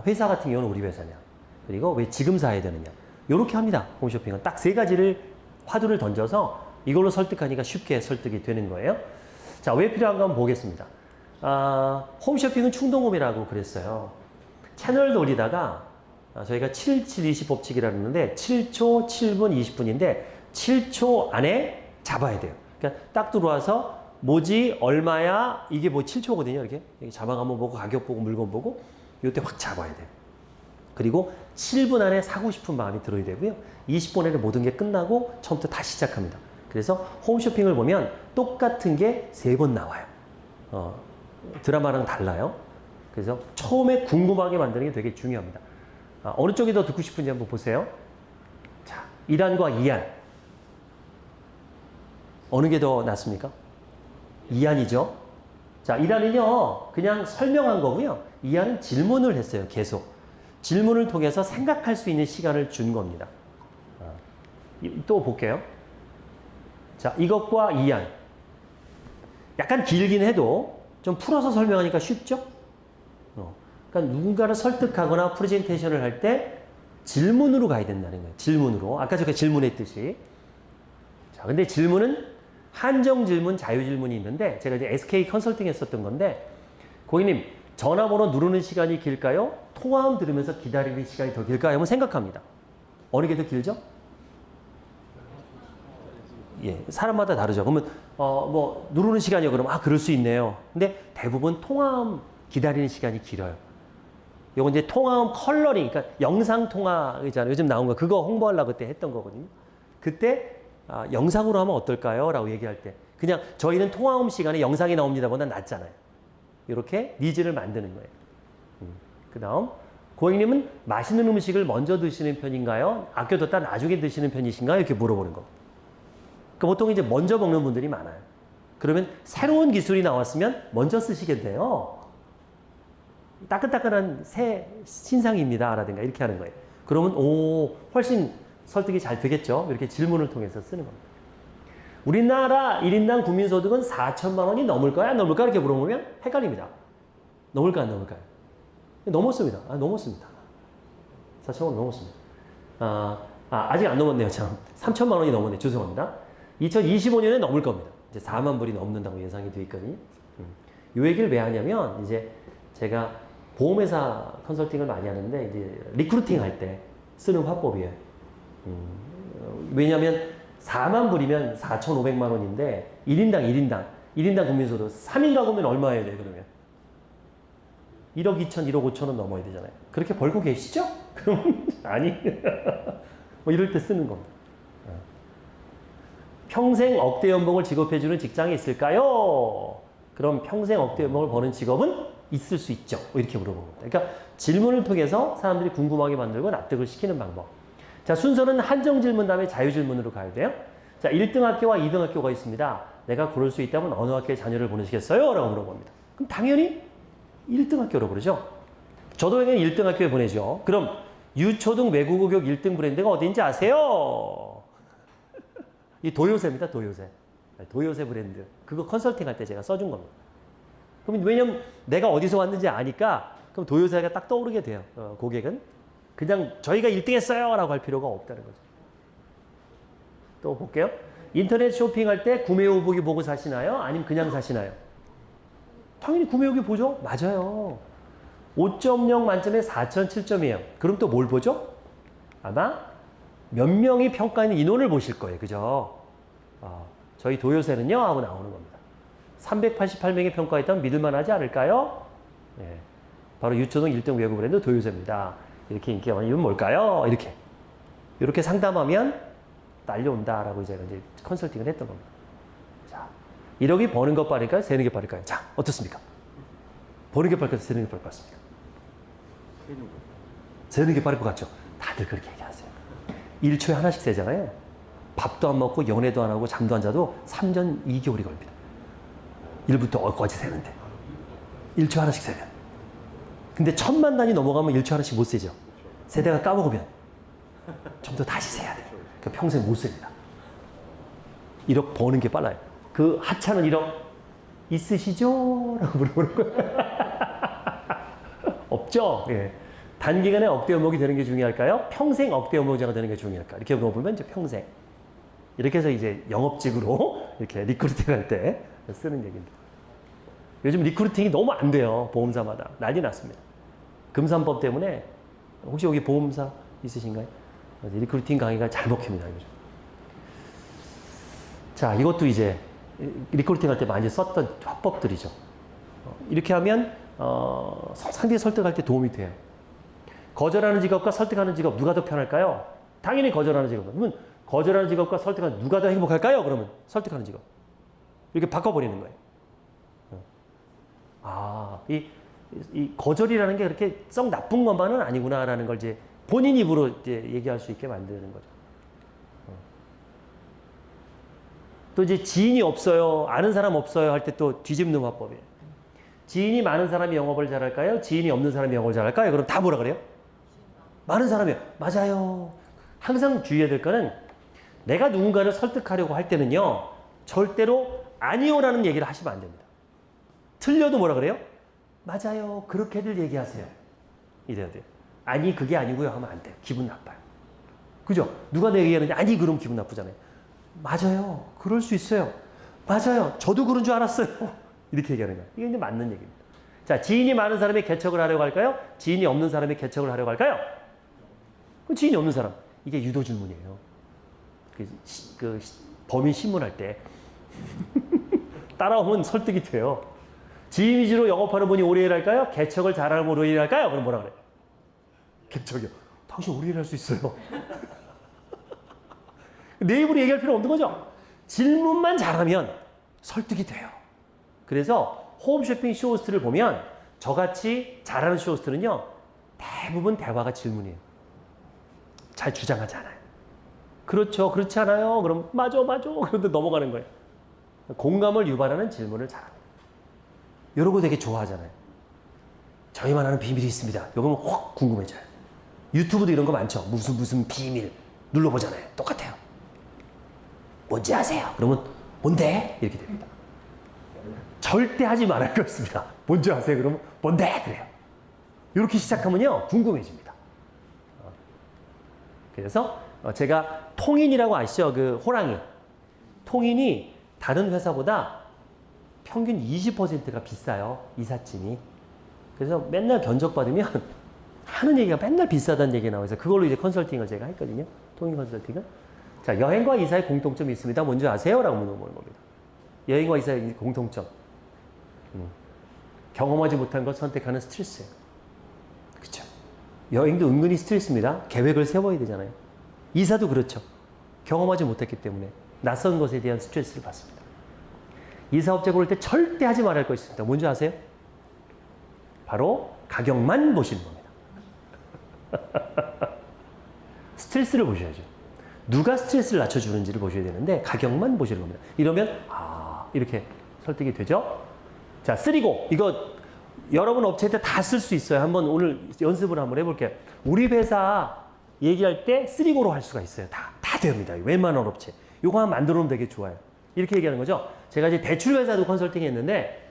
[SPEAKER 2] 회사 같은 경우는 우리 회사냐? 그리고 왜 지금 사야 되느냐? 이렇게 합니다. 홈쇼핑은 딱 세 가지를 화두를 던져서 이걸로 설득하니까 쉽게 설득이 되는 거예요. 자, 왜 필요한가 한번 보겠습니다. 홈쇼핑은 충동구매라고 그랬어요. 채널 돌리다가 저희가 7720 법칙이라고 하는데 7초, 7분, 20분인데 7초 안에 잡아야 돼요. 그러니까 딱 들어와서 뭐지, 얼마야, 이게 뭐 7초거든요. 이렇게 자막 한번 보고 가격 보고 물건 보고 이때 확 잡아야 돼요. 그리고 7분 안에 사고 싶은 마음이 들어야 되고요. 20분 안에 모든 게 끝나고 처음부터 다시 시작합니다. 그래서 홈쇼핑을 보면 똑같은 게 3번 나와요. 드라마랑 달라요. 그래서 처음에 궁금하게 만드는 게 되게 중요합니다. 어느 쪽이 더 듣고 싶은지 한번 보세요. 자, 1안과 2안. 어느 게 더 낫습니까? 2안이죠. 자, 1안은요, 그냥 설명한 거고요. 2안은 질문을 했어요, 계속. 질문을 통해서 생각할 수 있는 시간을 준 겁니다. 또 볼게요. 자, 이것과 2안. 약간 길긴 해도 좀 풀어서 설명하니까 쉽죠? 그러니까 누군가를 설득하거나 프레젠테이션을 할 때 질문으로 가야 된다는 거예요. 질문으로. 아까 제가 질문했듯이. 자, 근데 질문은 한정 질문, 자유 질문이 있는데 제가 이제 SK 컨설팅 했었던 건데 고객님, 전화번호 누르는 시간이 길까요? 통화음 들으면서 기다리는 시간이 더 길까요? 한번 생각합니다. 어느 게 더 길죠? 예, 사람마다 다르죠. 그러면 뭐 누르는 시간이요. 그러면 그럴 수 있네요. 근데 대부분 통화음 기다리는 시간이 길어요. 요건 이제 통화음 컬러링, 그러니까 영상 통화 있잖아요. 요즘 나온 거 그거 홍보하려고 그때 했던 거거든요. 그때 영상으로 하면 어떨까요? 라고 얘기할 때 그냥 저희는 통화음 시간에 영상이 나옵니다 보다 낫잖아요. 이렇게 니즈를 만드는 거예요. 그 다음 고객님은 맛있는 음식을 먼저 드시는 편인가요? 아껴뒀다 나중에 드시는 편이신가요? 이렇게 물어보는 거. 그러니까 보통 이제 먼저 먹는 분들이 많아요. 그러면 새로운 기술이 나왔으면 먼저 쓰시겠네요. 따끈따끈한 새 신상입니다. 라든가 이렇게 하는 거예요. 그러면 훨씬 설득이 잘 되겠죠. 이렇게 질문을 통해서 쓰는 겁니다. 우리나라 1인당 국민소득은 4천만 원이 넘을까요? 안 넘을까? 이렇게 물어보면 헷갈립니다. 넘을까? 안 넘을까요? 넘었습니다. 넘었습니다. 4천만 원 넘었습니다. 아직 안 넘었네요. 참. 3천만 원이 넘었네. 죄송합니다. 2025년에 넘을 겁니다. 이제 4만 불이 넘는다고 예상이 되어 있거든요. 이 얘기를 왜 하냐면 이제 제가 보험회사 컨설팅을 많이 하는데 이제 리크루팅 할 때 쓰는 화법이에요. 왜냐하면 4만 불이면 4,500만 원인데 1인당 국민소득 3인 가구면 얼마여야 돼요, 그러면? 1억 2천, 1억 5천 원 넘어야 되잖아요. 그렇게 벌고 계시죠? 그럼 아니. 뭐 이럴 때 쓰는 겁니다. 평생 억대 연봉을 지급해주는 직장이 있을까요? 그럼 평생 억대 연봉을 버는 직업은 있을 수 있죠. 이렇게 물어봅니다. 그러니까 질문을 통해서 사람들이 궁금하게 만들고 납득을 시키는 방법. 자, 순서는 한정 질문 다음에 자유 질문으로 가야 돼요. 자, 1등 학교와 2등 학교가 있습니다. 내가 고를 수 있다면 어느 학교에 자녀를 보내시겠어요? 라고 물어봅니다. 그럼 당연히 1등 학교로 그러죠. 저도 당연히 1등 학교에 보내죠. 그럼 유초등 외국어 교육 1등 브랜드가 어디인지 아세요? 이 도요새입니다. 도요새 브랜드. 그거 컨설팅 할 때 제가 써준 겁니다. 그럼 왜냐면 내가 어디서 왔는지 아니까 그럼 도요새가 딱 떠오르게 돼요. 고객은. 그냥 저희가 1등 했어요 라고 할 필요가 없다는 거죠. 또 볼게요. 인터넷 쇼핑할 때 구매 후보기 보고 사시나요? 아니면 그냥 사시나요? 당연히 구매 후기 보죠. 맞아요. 5.0 만점에 4,007점이에요. 그럼 또 뭘 보죠? 아마 몇 명이 평가하는 인원을 보실 거예요. 그죠? 저희 도요새는요 하고 나오는 겁니다. 388명이 평가했다면 믿을만하지 않을까요? 네. 바로 유초등 1등 외국 브랜드 도요새입니다. 이렇게 인기가 많은 이유는 뭘까요? 이렇게 상담하면 딸려온다라고 제가 이제 컨설팅을 했던 겁니다. 자, 1억이 버는 것 빠를까요? 세는 게 빠를까요? 자, 어떻습니까? 버는 게 빠를까요? 세는 게 빠를 것 같습니까? 세는 게 빠를 것 같죠? 다들 그렇게 얘기하세요. 1초에 하나씩 세잖아요. 밥도 안 먹고 연애도 안 하고 잠도 안 자도 3년 2개월이 걸립니다. 1부터 어까지 세는데 1초 하나씩 세면. 근데 1000만 단위 넘어가면 1초 하나씩 못 세죠. 세대가 까먹으면 좀 더 다시 세야 돼요. 그러니까 평생 못 셉니다. 1억 버는 게 빨라요. 그 하찮은 1억 있으시죠? 라고 물어보는 거예요. 없죠? 예. 단기간에 억대 연봉이 되는 게 중요할까요? 평생 억대 연봉자가 되는 게 중요할까? 이렇게 물어보면 이제 평생. 이렇게 해서 이제 영업직으로 이렇게 리크루팅 할 때 쓰는 얘기입니다. 요즘 리크루팅이 너무 안 돼요. 보험사마다. 난리 났습니다. 금산법 때문에 혹시 여기 보험사 있으신가요? 리크루팅 강의가 잘 먹힙니다. 요즘. 자, 이것도 이제 리크루팅 할 때 많이 썼던 화법들이죠. 이렇게 하면 상대 설득할 때 도움이 돼요. 거절하는 직업과 설득하는 직업 누가 더 편할까요? 당연히 거절하는 직업. 그러면 거절하는 직업과 설득하는 누가 더 행복할까요? 그러면 설득하는 직업. 이렇게 바꿔버리는 거예요. 이 거절이라는 게 그렇게 썩 나쁜 것만은 아니구나라는 걸 이제 본인 입으로 이제 얘기할 수 있게 만드는 거죠. 또 이제 지인이 없어요, 아는 사람 없어요 할 때 또 뒤집는 화법이에요. 지인이 많은 사람이 영업을 잘할까요? 지인이 없는 사람이 영업을 잘할까요? 그럼 다 뭐라 그래요? 많은 사람이요. 맞아요. 항상 주의해야 될 거는 내가 누군가를 설득하려고 할 때는요, 절대로 아니요라는 얘기를 하시면 안 됩니다. 틀려도 뭐라 그래요? 맞아요. 그렇게들 얘기하세요. 이래야 돼요. 아니, 그게 아니고요 하면 안 돼요. 기분 나빠요. 그죠? 누가 내 얘기하는데 아니, 그럼 기분 나쁘잖아요. 맞아요. 그럴 수 있어요. 맞아요. 저도 그런 줄 알았어요. 이렇게 얘기하는 거예요. 이게 이제 맞는 얘기입니다. 자, 지인이 많은 사람의 개척을 하려고 할까요? 지인이 없는 사람의 개척을 하려고 할까요? 그럼 지인이 없는 사람. 이게 유도 질문이에요. 범인 신문할 때 따라오면 설득이 돼요. 지인 위주로 영업하는 분이 오래 일할까요? 개척을 잘하는 분이 오래 일할까요? 그럼 뭐라 그래요? 개척이요. 당신 오래 일할 수 있어요. 내 입으로 얘기할 필요 없는 거죠. 질문만 잘하면 설득이 돼요. 그래서 홈쇼핑 쇼호스트를 보면 저같이 잘하는 쇼호스트는요, 대부분 대화가 질문이에요. 잘 주장하지 않아요. 그렇죠, 그렇지 않아요? 그럼 맞아. 그런데 넘어가는 거예요. 공감을 유발하는 질문을 잘합니다. 이런 거 되게 좋아하잖아요. 저희만 아는 비밀이 있습니다. 이거면 확 궁금해져요. 유튜브도 이런 거 많죠. 무슨 비밀 눌러보잖아요. 똑같아요. 뭔지 아세요? 그러면 뭔데? 이렇게 됩니다. 절대 하지 말아야 할 것입니다. 뭔지 아세요? 그러면 뭔데? 그래요. 이렇게 시작하면요, 궁금해집니다. 그래서 제가 통인이라고 아시죠? 그 호랑이. 통인이 다른 회사보다 평균 20%가 비싸요. 이삿짐이. 그래서 맨날 견적받으면 하는 얘기가 맨날 비싸다는 얘기가 나와서 그걸로 이제 컨설팅을 제가 했거든요. 통인 컨설팅을. 자, 여행과 이사의 공통점이 있습니다. 뭔지 아세요? 라고 물어보는 겁니다. 여행과 이사의 공통점. 경험하지 못한 것 선택하는 스트레스예요. 그쵸? 여행도 은근히 스트레스입니다. 계획을 세워야 되잖아요. 이사도 그렇죠. 경험하지 못했기 때문에 낯선 것에 대한 스트레스를 받습니다. 이사업체 고를 때 절대 하지 말아야 할 것이 있습니다. 뭔지 아세요? 바로 가격만 보시는 겁니다. 스트레스를 보셔야죠. 누가 스트레스를 낮춰주는지를 보셔야 되는데 가격만 보시는 겁니다. 이러면 이렇게 설득이 되죠. 자, 쓰리고 이거 여러분 업체한테 다 쓸 수 있어요. 한번 오늘 연습을 한번 해볼게요. 우리 회사 얘기할 때 쓰리고로 할 수가 있어요. 다 됩니다. 웬만한 업체. 요거 한번 만들어 놓으면 되게 좋아요. 이렇게 얘기하는 거죠. 제가 이제 대출 회사도 컨설팅 했는데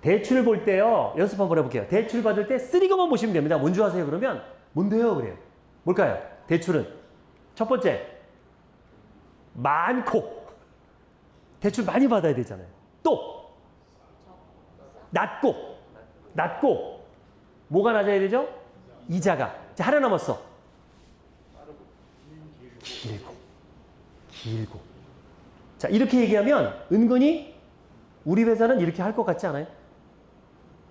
[SPEAKER 2] 대출 볼 때요, 연습 한번 해볼게요. 대출 받을 때 쓰리고만 보시면 됩니다. 뭔지 아세요? 그러면 뭔데요? 그래요. 뭘까요? 대출은 첫 번째, 많고 대출 많이 받아야 되잖아요. 또 낮고 뭐가 낮아야 되죠? 이자가. 자, 하나 남았어. 길고. 자, 이렇게 얘기하면 은근히 우리 회사는 이렇게 할 것 같지 않아요?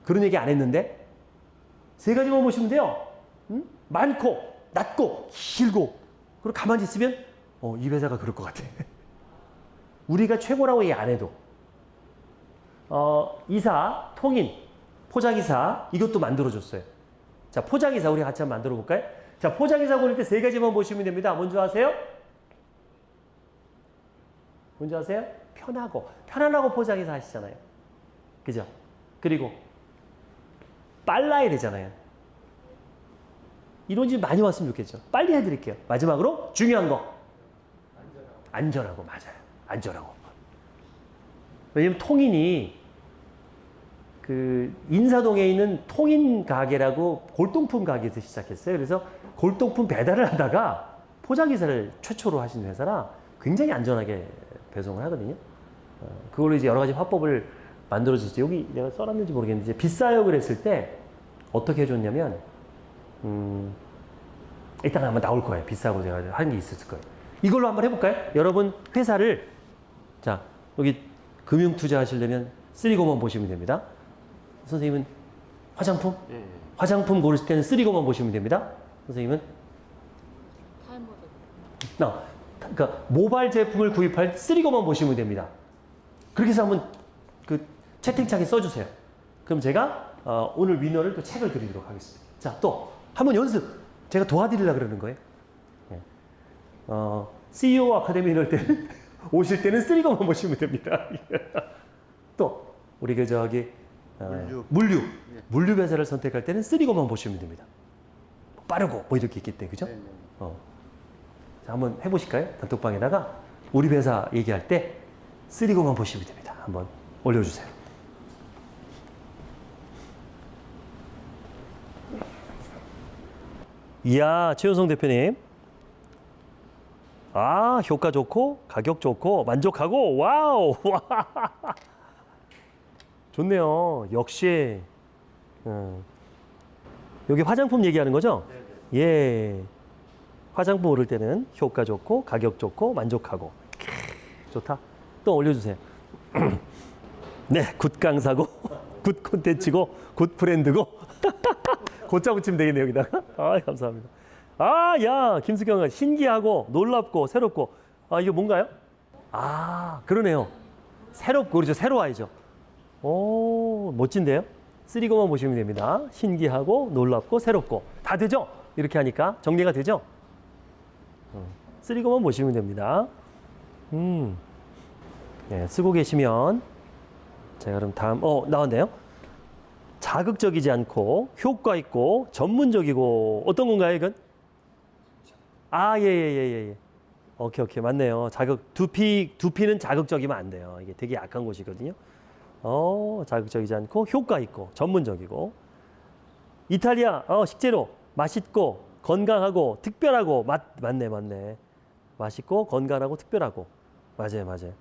[SPEAKER 2] 그런 얘기 안 했는데 세 가지만 보시면 돼요. 많고 낮고 길고. 그리고 가만히 있으면 이 회사가 그럴 것 같아. 우리가 최고라고 얘기 안 해도 이사, 통인, 포장이사 이것도 만들어줬어요. 자, 포장이사 우리 같이 한번 만들어 볼까요? 자, 포장이사 고를 때 세 가지만 보시면 됩니다. 뭔지 아세요? 뭔지 아세요? 편안하고 포장이사 하시잖아요. 그죠? 그리고 빨라야 되잖아요. 이런 집 많이 왔으면 좋겠죠. 빨리 해드릴게요. 마지막으로 중요한 거. 안전하고 맞아요. 안전하고. 왜냐면 통인이 그 인사동에 있는 통인 가게라고 골동품 가게에서 시작했어요. 그래서 골동품 배달을 하다가 포장기사를 최초로 하신 회사라 굉장히 안전하게 배송을 하거든요. 그걸로 이제 여러 가지 화법을 만들어줬어요. 여기 내가 써놨는지 모르겠는데, 이제 비싸요 그랬을 때 어떻게 해줬냐면, 이따가 아마 나올 거예요. 비싸고 제가 한 게 있었을 거예요. 이걸로 한번 해볼까요? 여러분 회사를, 자, 여기 금융 투자 하시려면 쓰리고만 보시면 됩니다. 선생님은 화장품?
[SPEAKER 5] 예.
[SPEAKER 2] 화장품 고르실 때는 쓰리고만 보시면 됩니다. 선생님은? 그러니까 모바일 제품을 구입할 쓰리고만 보시면 됩니다. 그렇게 해서 한번 그 채팅창에 써주세요. 그럼 제가 오늘 위너를 또 책을 드리도록 하겠습니다. 자, 또 한번 연습. 제가 도와드리려고 그러는 거예요. 네. CEO 아카데미 이럴 때는 오실 때는 쓰리거만 보시면 됩니다. 또 우리 그 저기 물류 회사를 선택할 때는 쓰리거만 보시면 됩니다. 빠르고 뭐 이렇게 있기 때문에 그죠? 자, 한번 해보실까요? 단톡방에다가 우리 회사 얘기할 때 쓰리거만 보시면 됩니다. 한번 올려주세요. 이야, 최윤성 대표님. 아, 효과 좋고, 가격 좋고, 만족하고, 와우! 와. 좋네요. 역시. 여기 화장품 얘기하는 거죠? 네네. 예. 화장품 오를 때는 효과 좋고, 가격 좋고, 만족하고. 좋다. 또 올려주세요. 네, 굿 강사고, 굿 콘텐츠고, 굿 브랜드고. 고짜 붙이면 되겠네요, 여기다가. 아, 감사합니다. 아, 야, 김수경, 신기하고, 놀랍고, 새롭고. 아, 이거 뭔가요? 아, 그러네요. 새롭고, 그렇죠. 새로워야죠. 오, 멋진데요? 쓰리고만 보시면 됩니다. 신기하고, 놀랍고, 새롭고. 다 되죠? 이렇게 하니까 정리가 되죠? 쓰리고만 보시면 됩니다. 네, 쓰고 계시면. 제가 그럼 다음, 나왔네요. 자극적이지 않고 효과 있고 전문적이고 어떤 건가요, 이건? 아, 예. 오케이. 맞네요. 두피는 자극적이면 안 돼요. 이게 되게 약한 곳이거든요. 자극적이지 않고 효과 있고 전문적이고. 이탈리아, 식재료 맛있고 건강하고 특별하고 맞네. 맛있고 건강하고 특별하고. 맞아요.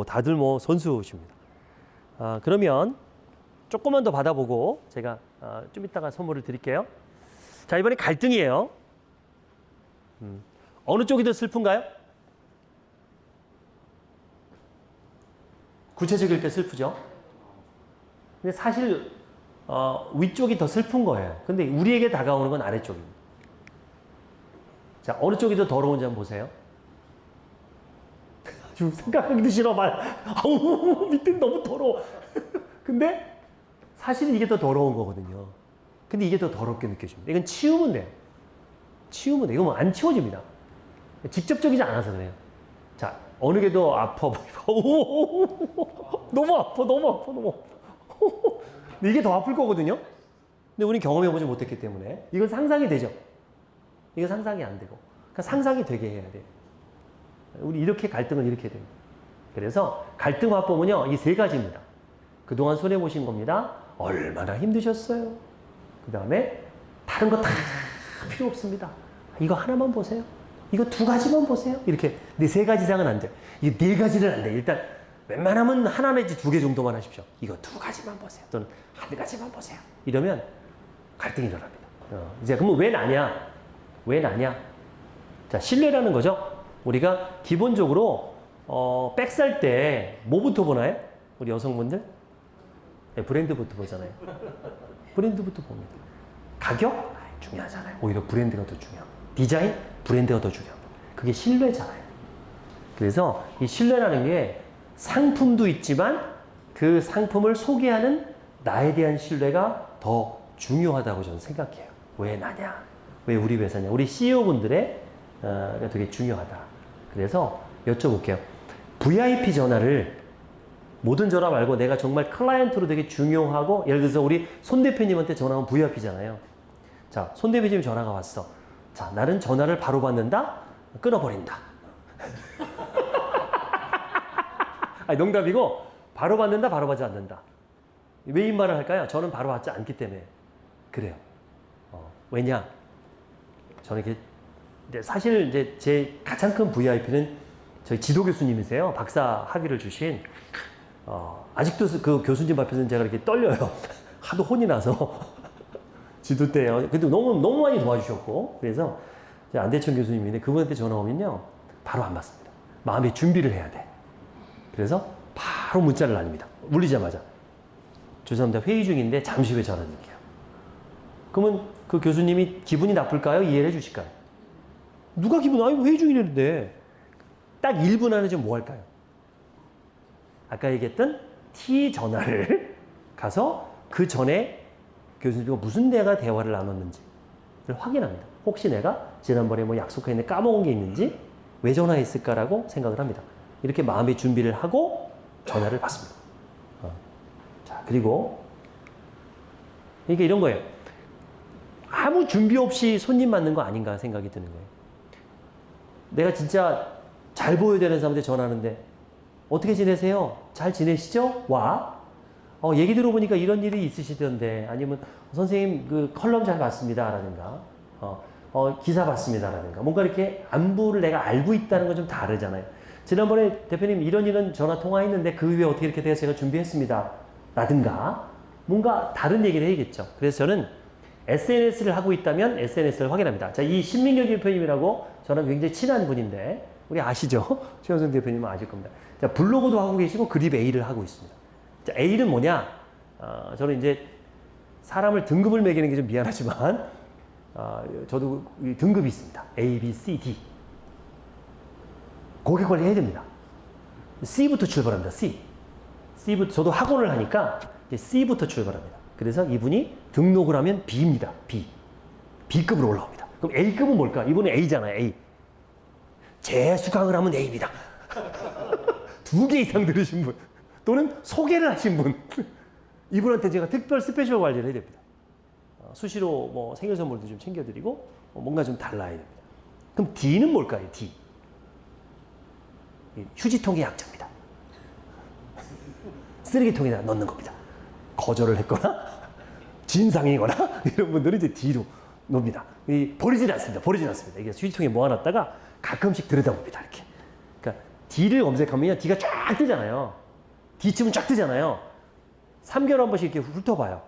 [SPEAKER 2] 다들 뭐 선수십니다. 그러면 조금만 더 받아보고 제가 좀 이따가 선물을 드릴게요. 자, 이번에 갈등이에요. 어느 쪽이 더 슬픈가요? 구체적일 때 슬프죠. 근데 사실 위쪽이 더 슬픈 거예요. 근데 우리에게 다가오는 건 아래쪽입니다. 자, 어느 쪽이 더 더러운지 한번 보세요. 지금 생각하기도 싫어. 아우, 밑에 너무 더러워. 근데 사실은 이게 더 더러운 거거든요. 근데 이게 더 더럽게 느껴집니다. 이건 치우면 돼요. 이거 뭐 안 치워집니다. 직접적이지 않아서 그래요. 자, 어느 게 더 아파 보이고. 너무 아파. 근데 이게 더 아플 거거든요. 근데 우리는 경험해보지 못했기 때문에 이건 상상이 되죠. 이거 상상이 안 되고. 그러니까 상상이 되게 해야 돼요. 우리 이렇게 갈등은 이렇게 됩니다. 그래서 갈등 화법은요, 이 세 가지입니다. 그동안 손해보신 겁니다. 얼마나 힘드셨어요. 그 다음에 다른 거 다 필요 없습니다. 이거 하나만 보세요. 이거 두 가지만 보세요. 이렇게 세 가지 이상은 안 돼요. 이게 네 가지는 안 돼요. 일단 웬만하면 하나 내지 두 개 정도만 하십시오. 이거 두 가지만 보세요. 또는 한 가지만 보세요. 이러면 갈등이 일어납니다. 이제 그러면 왜 나냐? 자, 신뢰라는 거죠. 우리가 기본적으로 백 살 때 뭐부터 보나요? 우리 여성분들? 네, 브랜드부터 보잖아요. 브랜드부터 봅니다. 가격? 중요하잖아요. 오히려 브랜드가 더 중요합니다. 디자인? 브랜드가 더 중요합니다. 그게 신뢰잖아요. 그래서 이 신뢰라는 게 상품도 있지만 그 상품을 소개하는 나에 대한 신뢰가 더 중요하다고 저는 생각해요. 왜 나냐? 왜 우리 회사냐? 우리 CEO분들의 되게 중요하다. 그래서 여쭤볼게요. VIP 전화를 모든 전화 말고 내가 정말 클라이언트로 되게 중요하고, 예를 들어서 우리 손 대표님한테 전화하면 VIP잖아요. 자, 손 대표님 전화가 왔어. 자, 나는 전화를 바로 받는다, 끊어버린다. 아니, 농담이고, 바로 받는다, 바로 받지 않는다. 왜 이 말을 할까요? 저는 바로 받지 않기 때문에 그래요. 왜냐? 저는 이게 사실 이제 제 가장 큰 VIP는 저희 지도 교수님이세요. 박사 학위를 주신. 아직도 그 교수님 앞에서는 제가 이렇게 떨려요. 하도 혼이 나서. 지도 때요. 근데 너무 많이 도와주셨고. 그래서 안대천 교수님인데 그분한테 전화 오면요, 바로 안 받습니다. 마음의 준비를 해야 돼. 그래서 바로 문자를 날립니다. 울리자마자. 죄송합니다. 회의 중인데 잠시 후에 전화 드릴게요. 그러면 그 교수님이 기분이 나쁠까요? 이해를 해주실까요? 누가 회의 중이랬는데 딱 1분 안에 좀 뭐 할까요? 아까 얘기했던 T 전화를 가서 그 전에 교수님과 무슨 대화를 나눴는지를 확인합니다. 혹시 내가 지난번에 뭐 약속했는데 까먹은 게 있는지 왜 전화했을까라고 생각을 합니다. 이렇게 마음의 준비를 하고 전화를 받습니다. 자, 그리고 이게 이런 거예요. 아무 준비 없이 손님 맞는 거 아닌가 생각이 드는 거예요. 내가 진짜 잘 보여야 되는 사람한테 전화하는데 어떻게 지내세요? 잘 지내시죠? 와. 얘기 들어보니까 이런 일이 있으시던데, 아니면 선생님 그 컬럼 잘 봤습니다 라든가 기사 봤습니다 라든가, 뭔가 이렇게 안부를 내가 알고 있다는 건 좀 다르잖아요. 지난번에 대표님 이런 전화 통화했는데 그 후에 어떻게 이렇게 돼서 제가 준비했습니다 라든가, 뭔가 다른 얘기를 해야겠죠. 그래서 저는 SNS를 하고 있다면 SNS를 확인합니다. 자, 이 신민경 대표님이라고 저는 굉장히 친한 분인데, 우리 아시죠? 최현성 대표님은 아실 겁니다. 자, 블로그도 하고 계시고 그립 A를 하고 있습니다. 자, A는 뭐냐? 저는 이제 사람을 등급을 매기는 게 좀 미안하지만, 저도 등급이 있습니다. A, B, C, D. 고객 관리 해야 됩니다. C부터 출발합니다. C. C부터, 저도 학원을 하니까 이제 C부터 출발합니다. 그래서 이분이 등록을 하면 B입니다. B. B급으로 올라옵니다. 그럼 A급은 뭘까? 이분은 A잖아요. A. 재수강을 하면 A입니다. 2개 이상 들으신 분, 또는 소개를 하신 분, 이분한테 제가 특별 스페셜 관리를 해야 됩니다. 수시로 뭐 생일 선물도 좀 챙겨드리고 뭔가 좀 달라야 됩니다. 그럼 D는 뭘까요? D. 휴지통의 약자입니다. 쓰레기통에다 넣는 겁니다. 거절을 했거나 진상이거나 이런 분들은 이제 D로 놓습니다. 버리진 않습니다. 이게 휴지통에 모아놨다가 가끔씩 들여다봅니다. 이렇게. 그러니까 D를 검색하면 D가 쫙 뜨잖아요. D 치면 쫙 뜨잖아요. 3개월에 한 번씩 이렇게 훑어봐요.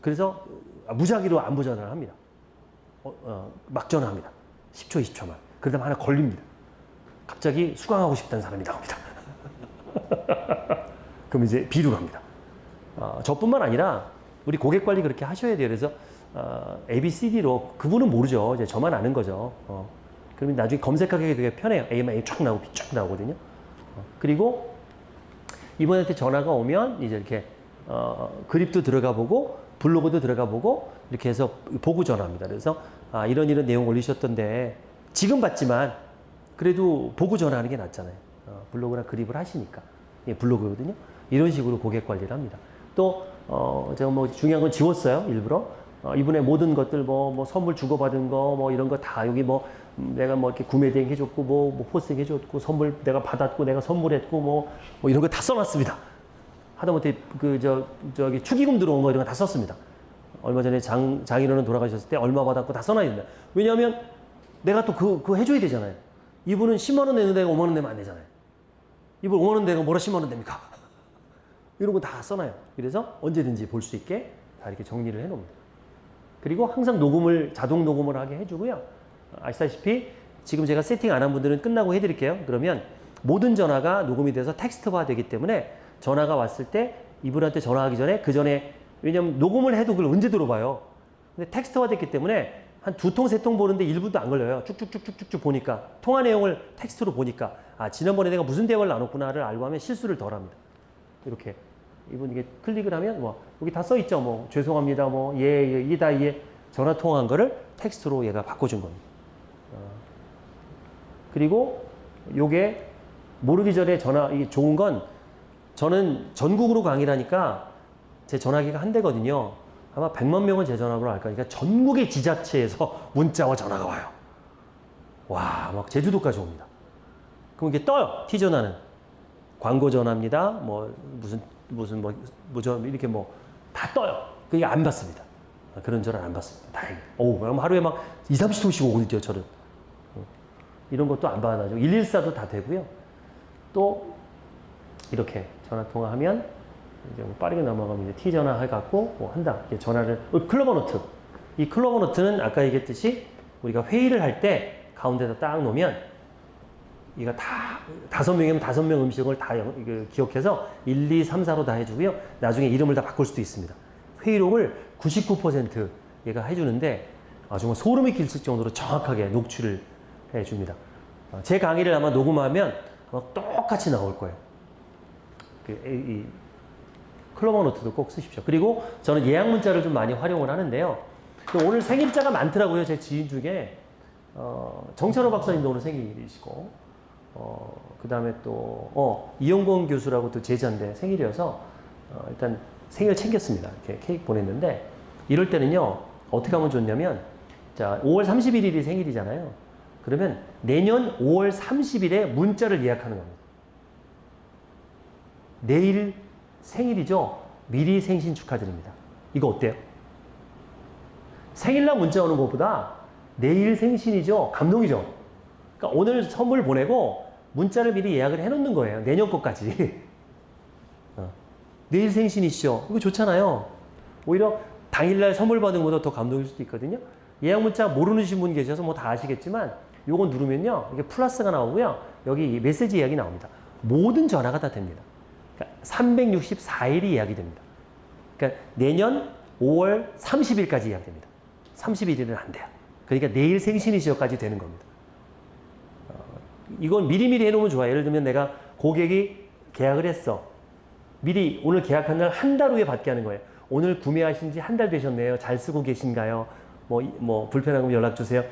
[SPEAKER 2] 그래서 무작위로 안부 전화를 합니다. 막 전화합니다. 10초, 20초만. 그러다 하나 걸립니다. 갑자기 수강하고 싶다는 사람이 나옵니다. 그럼 이제 B로 갑니다. 저뿐만 아니라 우리 고객 관리 그렇게 하셔야 돼요. 그래서 A, B, C, D로, 그분은 모르죠. 이제 저만 아는 거죠. 그러면 나중에 검색하기 되게 편해요. A만 A 쫙 나오고 B 쫙 나오거든요. 그리고 이분한테 전화가 오면 이제 이렇게 그립도 들어가 보고 블로그도 들어가 보고 이렇게 해서 보고 전화합니다. 그래서 이런 내용 올리셨던데 지금 봤지만 그래도 보고 전화하는 게 낫잖아요. 블로그나 그립을 하시니까. 예, 블로그거든요. 이런 식으로 고객 관리를 합니다. 또 제가 뭐 중요한 건 지웠어요. 일부러. 이분의 모든 것들 뭐 선물 주고받은 거 뭐 이런 거 다 여기 뭐 내가 뭐 이렇게 구매 대행 해줬고 뭐 포스팅 해줬고 선물 내가 받았고 내가 선물했고 뭐 이런 거 다 써놨습니다. 하다못해 저기 축의금 들어온 거 이런 거 다 썼습니다. 얼마 전에 장인어른 돌아가셨을 때 얼마 받았고 다 써놔야 됩니다. 왜냐하면 내가 또 그거 해줘야 되잖아요. 이분은 10만 원 내는데 5만 원 내면 안 되잖아요. 이분 5만 원 내고 뭐라 10만 원 됩니까? 이런 거 다 써놔요. 그래서 언제든지 볼 수 있게 다 이렇게 정리를 해놓습니다. 그리고 항상 자동 녹음을 하게 해주고요. 아시다시피 지금 제가 세팅 안 한 분들은 끝나고 해드릴게요. 그러면 모든 전화가 녹음이 돼서 텍스트화 되기 때문에 전화가 왔을 때 이분한테 전화하기 전에 그 전에, 왜냐면 녹음을 해도 그걸 언제 들어봐요. 근데 텍스트화 됐기 때문에 한 2통, 3통 보는데 1분도 안 걸려요. 쭉쭉쭉쭉쭉 보니까, 통화 내용을 텍스트로 보니까, 지난번에 내가 무슨 대화를 나눴구나를 알고 하면 실수를 덜 합니다. 이렇게. 이분 이게 클릭을 하면 여기 다 써있죠. 죄송합니다. 이다, 전화 통화한 거를 텍스트로 얘가 바꿔준 겁니다. 그리고 요게 모르기 전에 이게 좋은 건, 저는 전국으로 강의를 하니까 제 전화기가 한 대거든요. 아마 100만 명은 제 전화기로 할 거니까 전국의 지자체에서 문자와 전화가 와요. 와, 막 제주도까지 옵니다. 그럼 이게 떠요. T전화는. 광고 전화입니다. 이렇게 다 떠요. 그게 안 받습니다. 그런 전화 안 받습니다. 다행히. 그럼 하루에 막 20-30통씩 오거든요, 저는. 이런 것도 안 받아가지고. 114도 다 되고요. 또, 이렇게 전화통화하면, 이제 빠르게 넘어가면 이제 T전화 해갖고 한다. 전화를, 클로버 노트. 이 클로버 노트는 아까 얘기했듯이 우리가 회의를 할 때 가운데다 딱 놓으면 이거 다 5명이면 5명 음식을 다 기억해서 1, 2, 3, 4로 다 해주고요. 나중에 이름을 다 바꿀 수도 있습니다. 회의록을 99% 얘가 해주는데 정말 소름이 끼칠 정도로 정확하게 녹취를 해줍니다. 제 강의를 아마 녹음하면 아마 똑같이 나올 거예요. 이 클로버 노트도 꼭 쓰십시오. 그리고 저는 예약 문자를 좀 많이 활용을 하는데요. 오늘 생일자가 많더라고요. 제 지인 중에 정찬호 박사님도 오늘 생일이시고 그 다음에 또 이용건 교수라고 또 제자인데 생일이어서 일단 생일 챙겼습니다. 이렇게 케이크 보냈는데 이럴 때는요 어떻게 하면 좋냐면 자 5월 31일이 생일이잖아요. 그러면 내년 5월 30일에 문자를 예약하는 겁니다. 내일 생일이죠? 미리 생신 축하드립니다. 이거 어때요? 생일날 문자 오는 것보다 내일 생신이죠? 감동이죠? 그러니까 오늘 선물 보내고 문자를 미리 예약을 해놓는 거예요. 내년 것까지. 내일 생신이시죠? 이거 좋잖아요. 오히려 당일날 선물 받은 것보다 더 감동일 수도 있거든요. 예약 문자 모르시는 분 계셔서 뭐 다 아시겠지만 요거 누르면요. 이게 플러스가 나오고요. 여기 메시지 예약이 나옵니다. 모든 전화가 다 됩니다. 그러니까 364일이 예약이 됩니다. 그러니까 내년 5월 30일까지 예약됩니다. 31일은 안 돼요. 그러니까 내일 생신이시여까지 되는 겁니다. 이건 미리미리 해놓으면 좋아요. 예를 들면 내가 고객이 계약을 했어. 미리 오늘 계약한 날 한 달 후에 받게 하는 거예요. 오늘 구매하신 지 한 달 되셨네요. 잘 쓰고 계신가요? 뭐 불편하면 연락 주세요.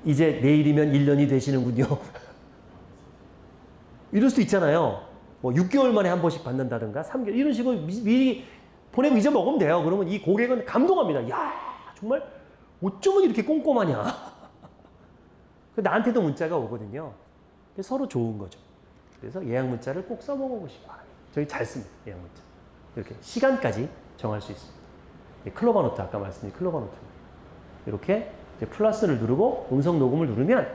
[SPEAKER 2] 이제 내일이면 1년이 되시는군요. 이럴 수도 있잖아요. 뭐 6개월 만에 한 번씩 받는다든가 3개월 이런 식으로 미리 보내고 잊어먹으면 돼요. 그러면 이 고객은 감동합니다. 야 정말 어쩌면 이렇게 꼼꼼하냐. 나한테도 문자가 오거든요. 서로 좋은 거죠. 그래서 예약 문자를 꼭 써먹어보시기 바랍니다. 저희 잘 씁니다. 예약 문자. 이렇게 시간까지 정할 수 있습니다. 클로버 노트 아까 말씀드린 클로버 노트. 이렇게 이제 플러스를 누르고 음성 녹음을 누르면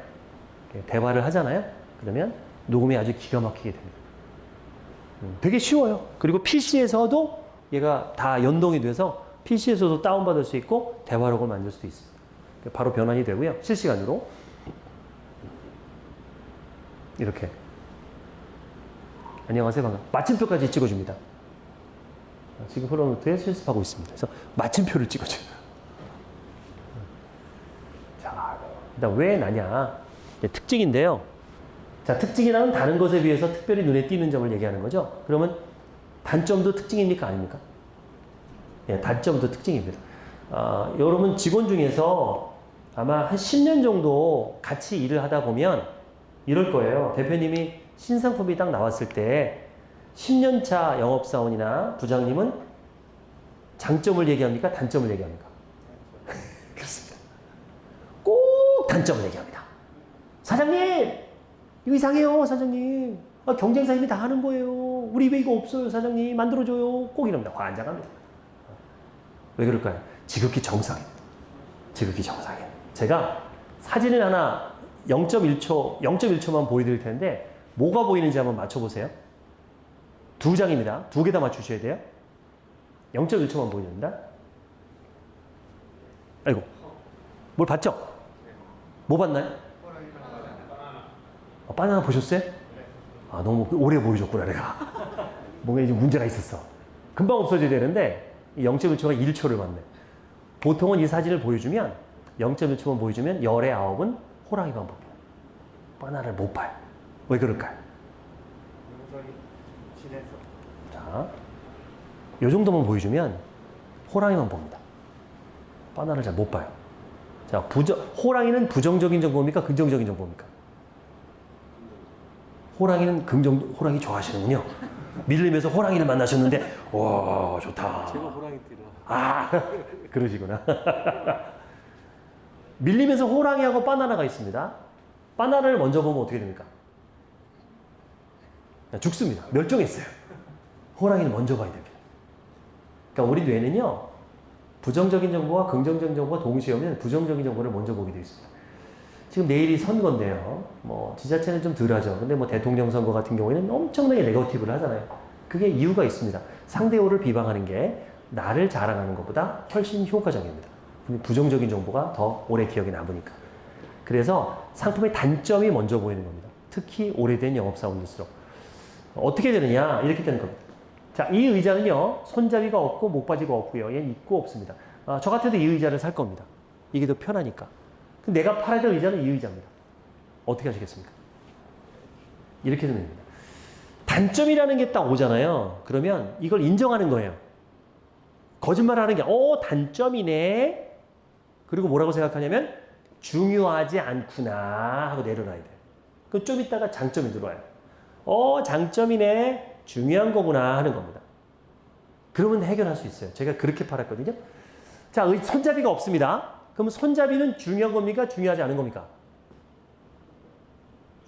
[SPEAKER 2] 대화를 하잖아요. 그러면 녹음이 아주 기가 막히게 됩니다. 되게 쉬워요. 그리고 PC에서도 얘가 다 연동이 돼서 PC에서도 다운받을 수 있고 대화록을 만들 수도 있습니다. 바로 변환이 되고요. 실시간으로. 이렇게. 안녕하세요. 반갑습니다. 마침표까지 찍어줍니다. 지금 플로노트에 실습하고 있습니다. 그래서 마침표를 찍어줘요. 자, 일단 왜 나냐. 특징인데요. 자, 특징이라는 다른 것에 비해서 특별히 눈에 띄는 점을 얘기하는 거죠. 그러면 단점도 특징입니까? 아닙니까? 예, 단점도 특징입니다. 여러분 직원 중에서 아마 한 10년 정도 같이 일을 하다 보면 이럴 거예요. 대표님이 신상품이 딱 나왔을 때 10년차 영업사원이나 부장님은 장점을 얘기합니까? 단점을 얘기합니까? 그렇습니다. 꼭 단점을 얘기합니다. 사장님! 이거 이상해요, 사장님. 경쟁사 힘이 다 하는 거예요. 우리 왜 이거 없어요, 사장님. 만들어줘요. 꼭 이럽니다. 환장합니다. 왜 그럴까요? 지극히 정상입니다. 지극히 정상이에요. 제가 사진을 하나 0.1초만 보여드릴 텐데 뭐가 보이는지 한번 맞춰보세요. 두 장입니다. 두 개 다 맞추셔야 돼요. 0.1초만 보여줍니다. 아이고. 뭘 봤죠? 뭐 봤나요? 바나나 보셨어요? 너무 오래 보여줬구나, 내가. 뭔가 이제 문제가 있었어. 금방 없어져야 되는데 0.1초가 1초를 봤네. 보통은 이 사진을 보여주면 0.1초만 보여주면 열의 9은 호랑이만 봅니다. 바나나를 못 봐요. 왜 그럴까요? 자, 이 정도만 보여주면 호랑이만 봅니다. 바나나를 잘 못 봐요. 자, 호랑이는 부정적인 정보입니까? 긍정적인 정보입니까? 호랑이는 호랑이 좋아하시는군요. 밀림에서 호랑이를 만나셨는데, 와, 좋다.
[SPEAKER 1] 제가 호랑이 띠라.
[SPEAKER 2] 그러시구나. 밀림에서 호랑이하고 바나나가 있습니다. 바나나를 먼저 보면 어떻게 됩니까? 죽습니다. 멸종했어요. 호랑이는 먼저 봐야 됩니다. 그러니까 우리 뇌는요, 부정적인 정보와 긍정적인 정보가 동시에 오면 부정적인 정보를 먼저 보게 되어 있습니다. 지금 내일이 선거인데요. 지자체는 좀 덜하죠. 근데 대통령 선거 같은 경우에는 엄청나게 네거티브를 하잖아요. 그게 이유가 있습니다. 상대호를 비방하는 게 나를 자랑하는 것보다 훨씬 효과적입니다. 부정적인 정보가 더 오래 기억에 남으니까. 그래서 상품의 단점이 먼저 보이는 겁니다. 특히 오래된 영업사원일수록. 어떻게 되느냐? 이렇게 되는 겁니다. 자, 이 의자는요, 손잡이가 없고 목바지가 없고요. 얘는 있고 없습니다. 저 같아도 이 의자를 살 겁니다. 이게 더 편하니까. 내가 팔아야 될 의자는 이 의자입니다. 어떻게 하시겠습니까? 이렇게 되면 됩니다. 단점이라는 게 딱 오잖아요. 그러면 이걸 인정하는 거예요. 거짓말하는 게 단점이네. 그리고 뭐라고 생각하냐면 중요하지 않구나 하고 내려놔야 돼요. 그럼 좀 있다가 장점이 들어와요. 장점이네. 중요한 거구나 하는 겁니다. 그러면 해결할 수 있어요. 제가 그렇게 팔았거든요. 자, 손잡이가 없습니다. 그럼 손잡이는 중요한 겁니까? 중요하지 않은 겁니까?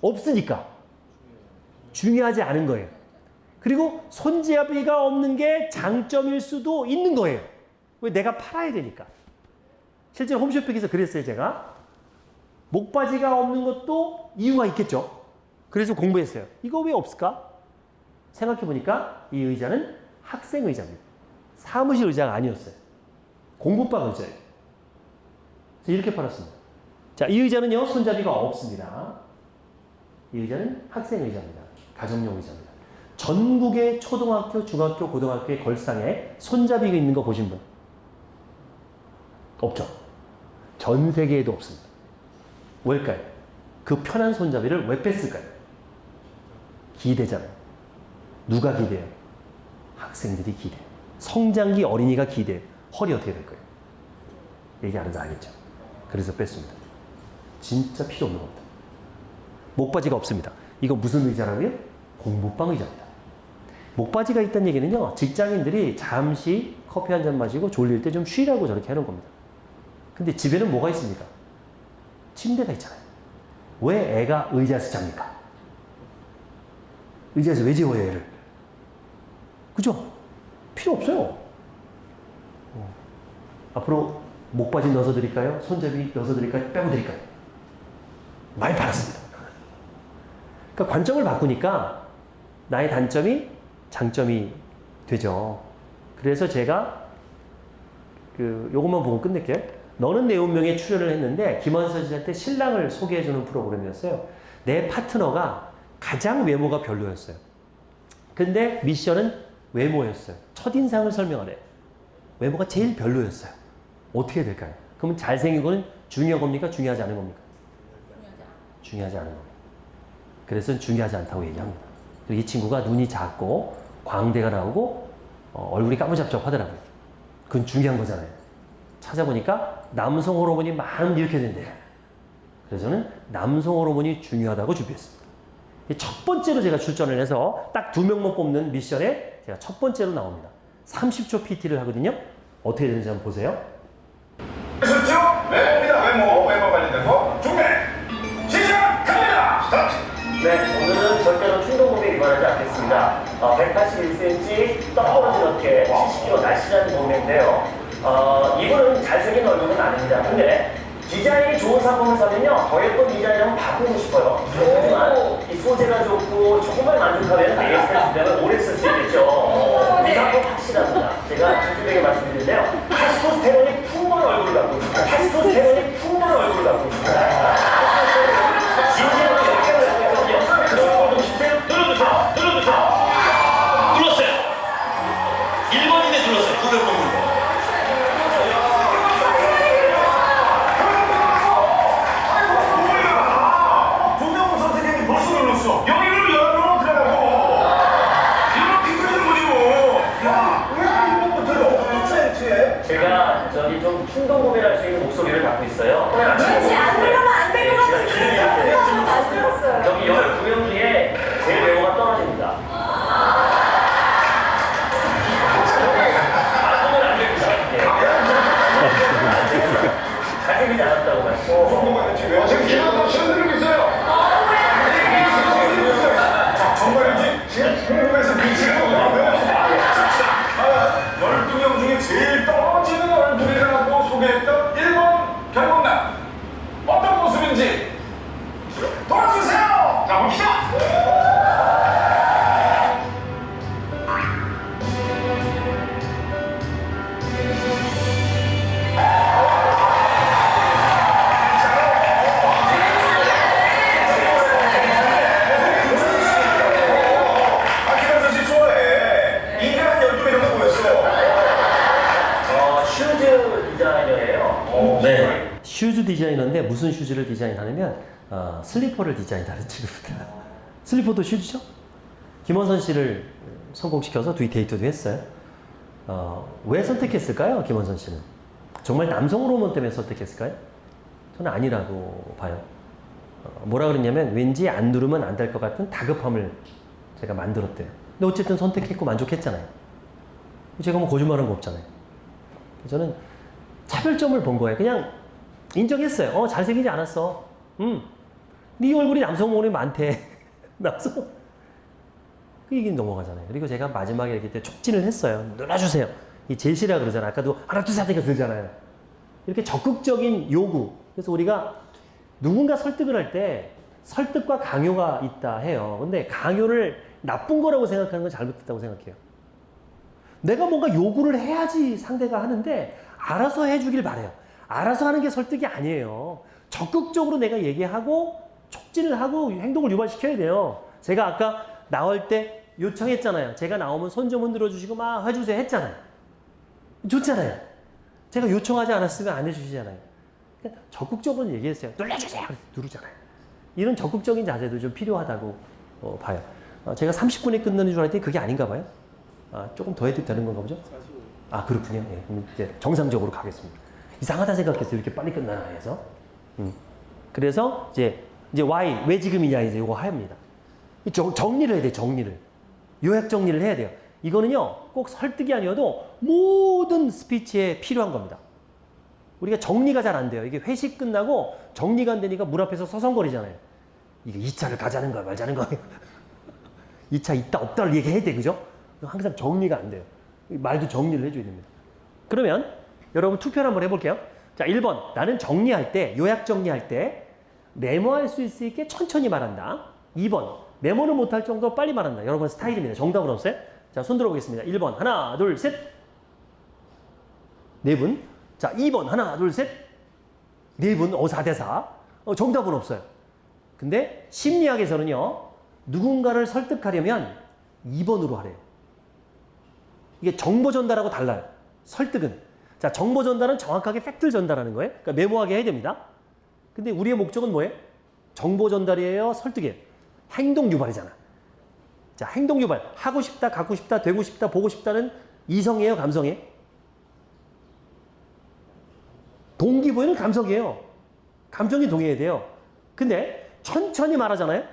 [SPEAKER 2] 없으니까. 중요하지 않은 거예요. 그리고 손잡이가 없는 게 장점일 수도 있는 거예요. 왜? 내가 팔아야 되니까. 실제 홈쇼핑에서 그랬어요, 제가. 목바지가 없는 것도 이유가 있겠죠. 그래서 공부했어요. 이거 왜 없을까? 생각해보니까 이 의자는 학생 의자입니다. 사무실 의자가 아니었어요. 공부방 의자예요. 그래서 이렇게 팔았습니다. 자, 이 의자는요, 손잡이가 없습니다. 이 의자는 학생 의자입니다. 가정용 의자입니다. 전국의 초등학교, 중학교, 고등학교의 걸상에 손잡이가 있는 거 보신 분? 없죠. 전 세계에도 없습니다. 왜일까요? 그 편한 손잡이를 왜 뺐을까요? 기대잖아요. 누가 기대요? 학생들이 기대요. 성장기 어린이가 기대요. 허리 어떻게 될 거예요? 얘기 안 해도 알겠죠. 그래서 뺐습니다. 진짜 필요 없는 겁니다. 목바지가 없습니다. 이거 무슨 의자라고요? 공부방 의자입니다. 목바지가 있다는 얘기는요, 직장인들이 잠시 커피 한 잔 마시고 졸릴 때 좀 쉬라고 저렇게 해놓은 겁니다. 근데 집에는 뭐가 있습니까? 침대가 있잖아요. 왜 애가 의자에서 잡니까? 의자에서 왜 재워요, 애를? 그죠? 필요 없어요. 앞으로 목바지 넣어서 드릴까요? 손잡이 넣어서 드릴까요? 빼고 드릴까요? 많이 팔았습니다. 그러니까 관점을 바꾸니까 나의 단점이 장점이 되죠. 그래서 제가 요것만 보고 끝낼게요. 너는 내 운명에 출연을 했는데 김원서 씨한테 신랑을 소개해주는 프로그램이었어요. 내 파트너가 가장 외모가 별로였어요. 근데 미션은 외모였어요. 첫인상을 설명하래요. 외모가 제일 별로였어요. 어떻게 될까요? 그러면 잘생긴 거는 중요한 겁니까? 중요하지 않은 겁니까? 중요하지 않은 겁니다. 그래서 중요하지 않다고 얘기합니다. 이 친구가 눈이 작고 광대가 나오고 얼굴이 까무잡잡하더라고요. 그건 중요한 거잖아요. 찾아보니까 남성 호르몬이 많은 이렇게 된대요. 그래서 저는 남성 호르몬이 중요하다고 준비했습니다. 첫 번째로 제가 출전을 해서 딱 2명만 뽑는 미션에 제가 첫 번째로 나옵니다. 30초 PT를 하거든요. 어떻게 되는지 한번 보세요.
[SPEAKER 5] 그렇죠? 외모입니다. 외모 관련된 거 준비 시작합니다. 스타트.
[SPEAKER 2] 네, 오늘은 절대로 충동구매에 위반하지 않겠습니다. 181cm, 떡 떨어진 어깨, 70kg 날씬한 몸매인데요. 이분은 잘생긴 얼굴은 아닙니다. 근데 디자인이 좋은 상품을 사면요, 더 예쁜 디자인을 한번 바꾸고 싶어요. 하지만 이 소재가 좋고 정말 만족하면 ASL 주변을 오래 쓸 수 있겠죠. 이 상품 확실합니다. 제가 솔직하게 말씀드리는데요, 테스토스테론이 풍부한 얼굴을 갖고 있습니다. 테스토스테론이 풍부한 얼굴을 갖고 있습니다. 진지하게 역경을 하고 있거든요. 그런 걸좀 주세요.
[SPEAKER 6] 눌러주세요. 눌렀어요. 1번인데 눌렀어요. 900번.
[SPEAKER 5] 조명호 선생님이 벌써 눌렀어. 여기를 열어놓으면 들어가고 이렇게 그리는 거지 뭐. 야, 왜 1번부터요? 인사이트에?
[SPEAKER 2] 제가 좀 충동구매를 할 수 있는 목소리를 갖고 있어요.
[SPEAKER 7] 왠지 안 들으면 안 될 것 같은 생각이 만들었어요.
[SPEAKER 2] 여기 19명 중에 제일 외모가 떨어집니다. 바꾸면 안 됩니다. 잘생기지 않았다고 말씀.
[SPEAKER 5] 지금 기나서 신들고 있어요. 정말이지? 지금 궁금해서 미치는 거예요. 12명 중에 제일 떨어지는 얼굴이라고 소개했던 1번 결국남 어떤 모습인지 돌아주세요. 자 봅시다. 김현서 씨 좋아해. 인간 12개 정도 보였어요.
[SPEAKER 2] 슈즈 디자이너예요. 네. 슈즈 디자이너인데 무슨 슈즈를 디자인하냐면 슬리퍼를 디자인하는 친구입니다. 슬리퍼도 슈즈죠? 김원선 씨를 성공시켜서 데이트도 했어요. 왜 선택했을까요, 김원선 씨는? 정말 남성 호르몬 때문에 선택했을까요? 저는 아니라고 봐요. 뭐라 그랬냐면 왠지 안 누르면 안 될 것 같은 다급함을 제가 만들었대요. 근데 어쨌든 선택했고 만족했잖아요. 제가 뭐 거짓말한 거 없잖아요. 저는 차별점을 본 거예요. 그냥 인정했어요. 잘생기지 않았어. 네 얼굴이 남성 호르몬이 많대. 남성. 그 얘기는 넘어가잖아요. 그리고 제가 마지막에 이렇게 촉진을 했어요. 눌러주세요. 이 제시라 그러잖아요. 아까도 하나 둘 셋 그러잖아요. 이렇게 적극적인 요구. 그래서 우리가 누군가 설득을 할 때 설득과 강요가 있다 해요. 근데 강요를 나쁜 거라고 생각하는 건 잘못됐다고 생각해요. 내가 뭔가 요구를 해야지 상대가 하는데 알아서 해주길 바래요. 알아서 하는 게 설득이 아니에요. 적극적으로 내가 얘기하고 촉진을 하고 행동을 유발시켜야 돼요. 제가 아까 나올 때 요청했잖아요. 제가 나오면 손 좀 흔들어 주시고 막 해주세요 했잖아요. 좋잖아요. 제가 요청하지 않았으면 안 해주시잖아요. 그러니까 적극적으로 얘기했어요. 눌러주세요. 누르잖아요. 이런 적극적인 자세도 좀 필요하다고 봐요. 제가 30분에 끝나는 줄 알았더니 그게 아닌가 봐요. 조금 더 해도 되는 건가 보죠? 그렇군요. 예, 그럼 이제 정상적으로 가겠습니다. 이상하다 생각했어요. 이렇게 빨리 끝나나 해서. 그래서 이제 why, 왜 지금이냐 이제 이거 합니다. 정리를 해야 돼요. 정리를. 요약 정리를 해야 돼요. 이거는요, 꼭 설득이 아니어도 모든 스피치에 필요한 겁니다. 우리가 정리가 잘 안 돼요. 이게 회식 끝나고 정리가 안 되니까 문 앞에서 서성거리잖아요. 이게 2차를 가자는 거야, 말자는 거야. 2차 있다, 없다를 얘기해야 돼, 그죠? 항상 정리가 안 돼요. 말도 정리를 해줘야 됩니다. 그러면 여러분 투표를 한번 해볼게요. 자, 1번. 나는 정리할 때, 요약 정리할 때 메모할 수 있게 천천히 말한다. 2번. 메모를 못할 정도로 빨리 말한다. 여러분 스타일입니다. 정답은 없어요? 자, 손 들어보겠습니다. 1번. 하나, 둘, 셋. 네 분. 자, 2번. 하나, 둘, 셋. 네 분. 4대4. 정답은 없어요. 근데 심리학에서는요, 누군가를 설득하려면 2번으로 하래요. 이게 정보 전달하고 달라요. 설득은. 자, 정보 전달은 정확하게 팩트를 전달하는 거예요. 그러니까 메모하게 해야 됩니다. 근데 우리의 목적은 뭐예요? 정보 전달이에요? 설득이에요? 행동 유발이잖아. 자, 행동 유발. 하고 싶다, 갖고 싶다, 되고 싶다, 보고 싶다는 이성이에요? 감성이에요? 동기부여는 감성이에요. 감정이 동의해야 돼요. 근데 천천히 말하잖아요?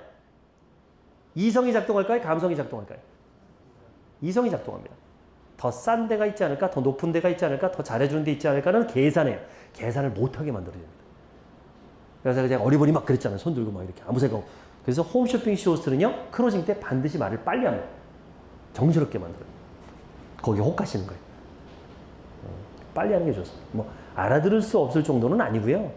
[SPEAKER 2] 이성이 작동할까요? 감성이 작동할까요? 이성이 작동합니다. 더 싼 데가 있지 않을까? 더 높은 데가 있지 않을까? 더 잘해주는 데 있지 않을까는 계산해요. 계산을 못하게 만들어야 됩니다. 그래서 제가 어리버리 막 그랬잖아요. 손 들고 막 이렇게 아무 생각 없고. 그래서 홈쇼핑 쇼호스트는요, 클로징 때 반드시 말을 빨리 합니다. 정스럽게 만들어요. 거기에 혹하시는 거예요. 빨리 하는 게 좋습니다. 뭐, 알아들을 수 없을 정도는 아니고요.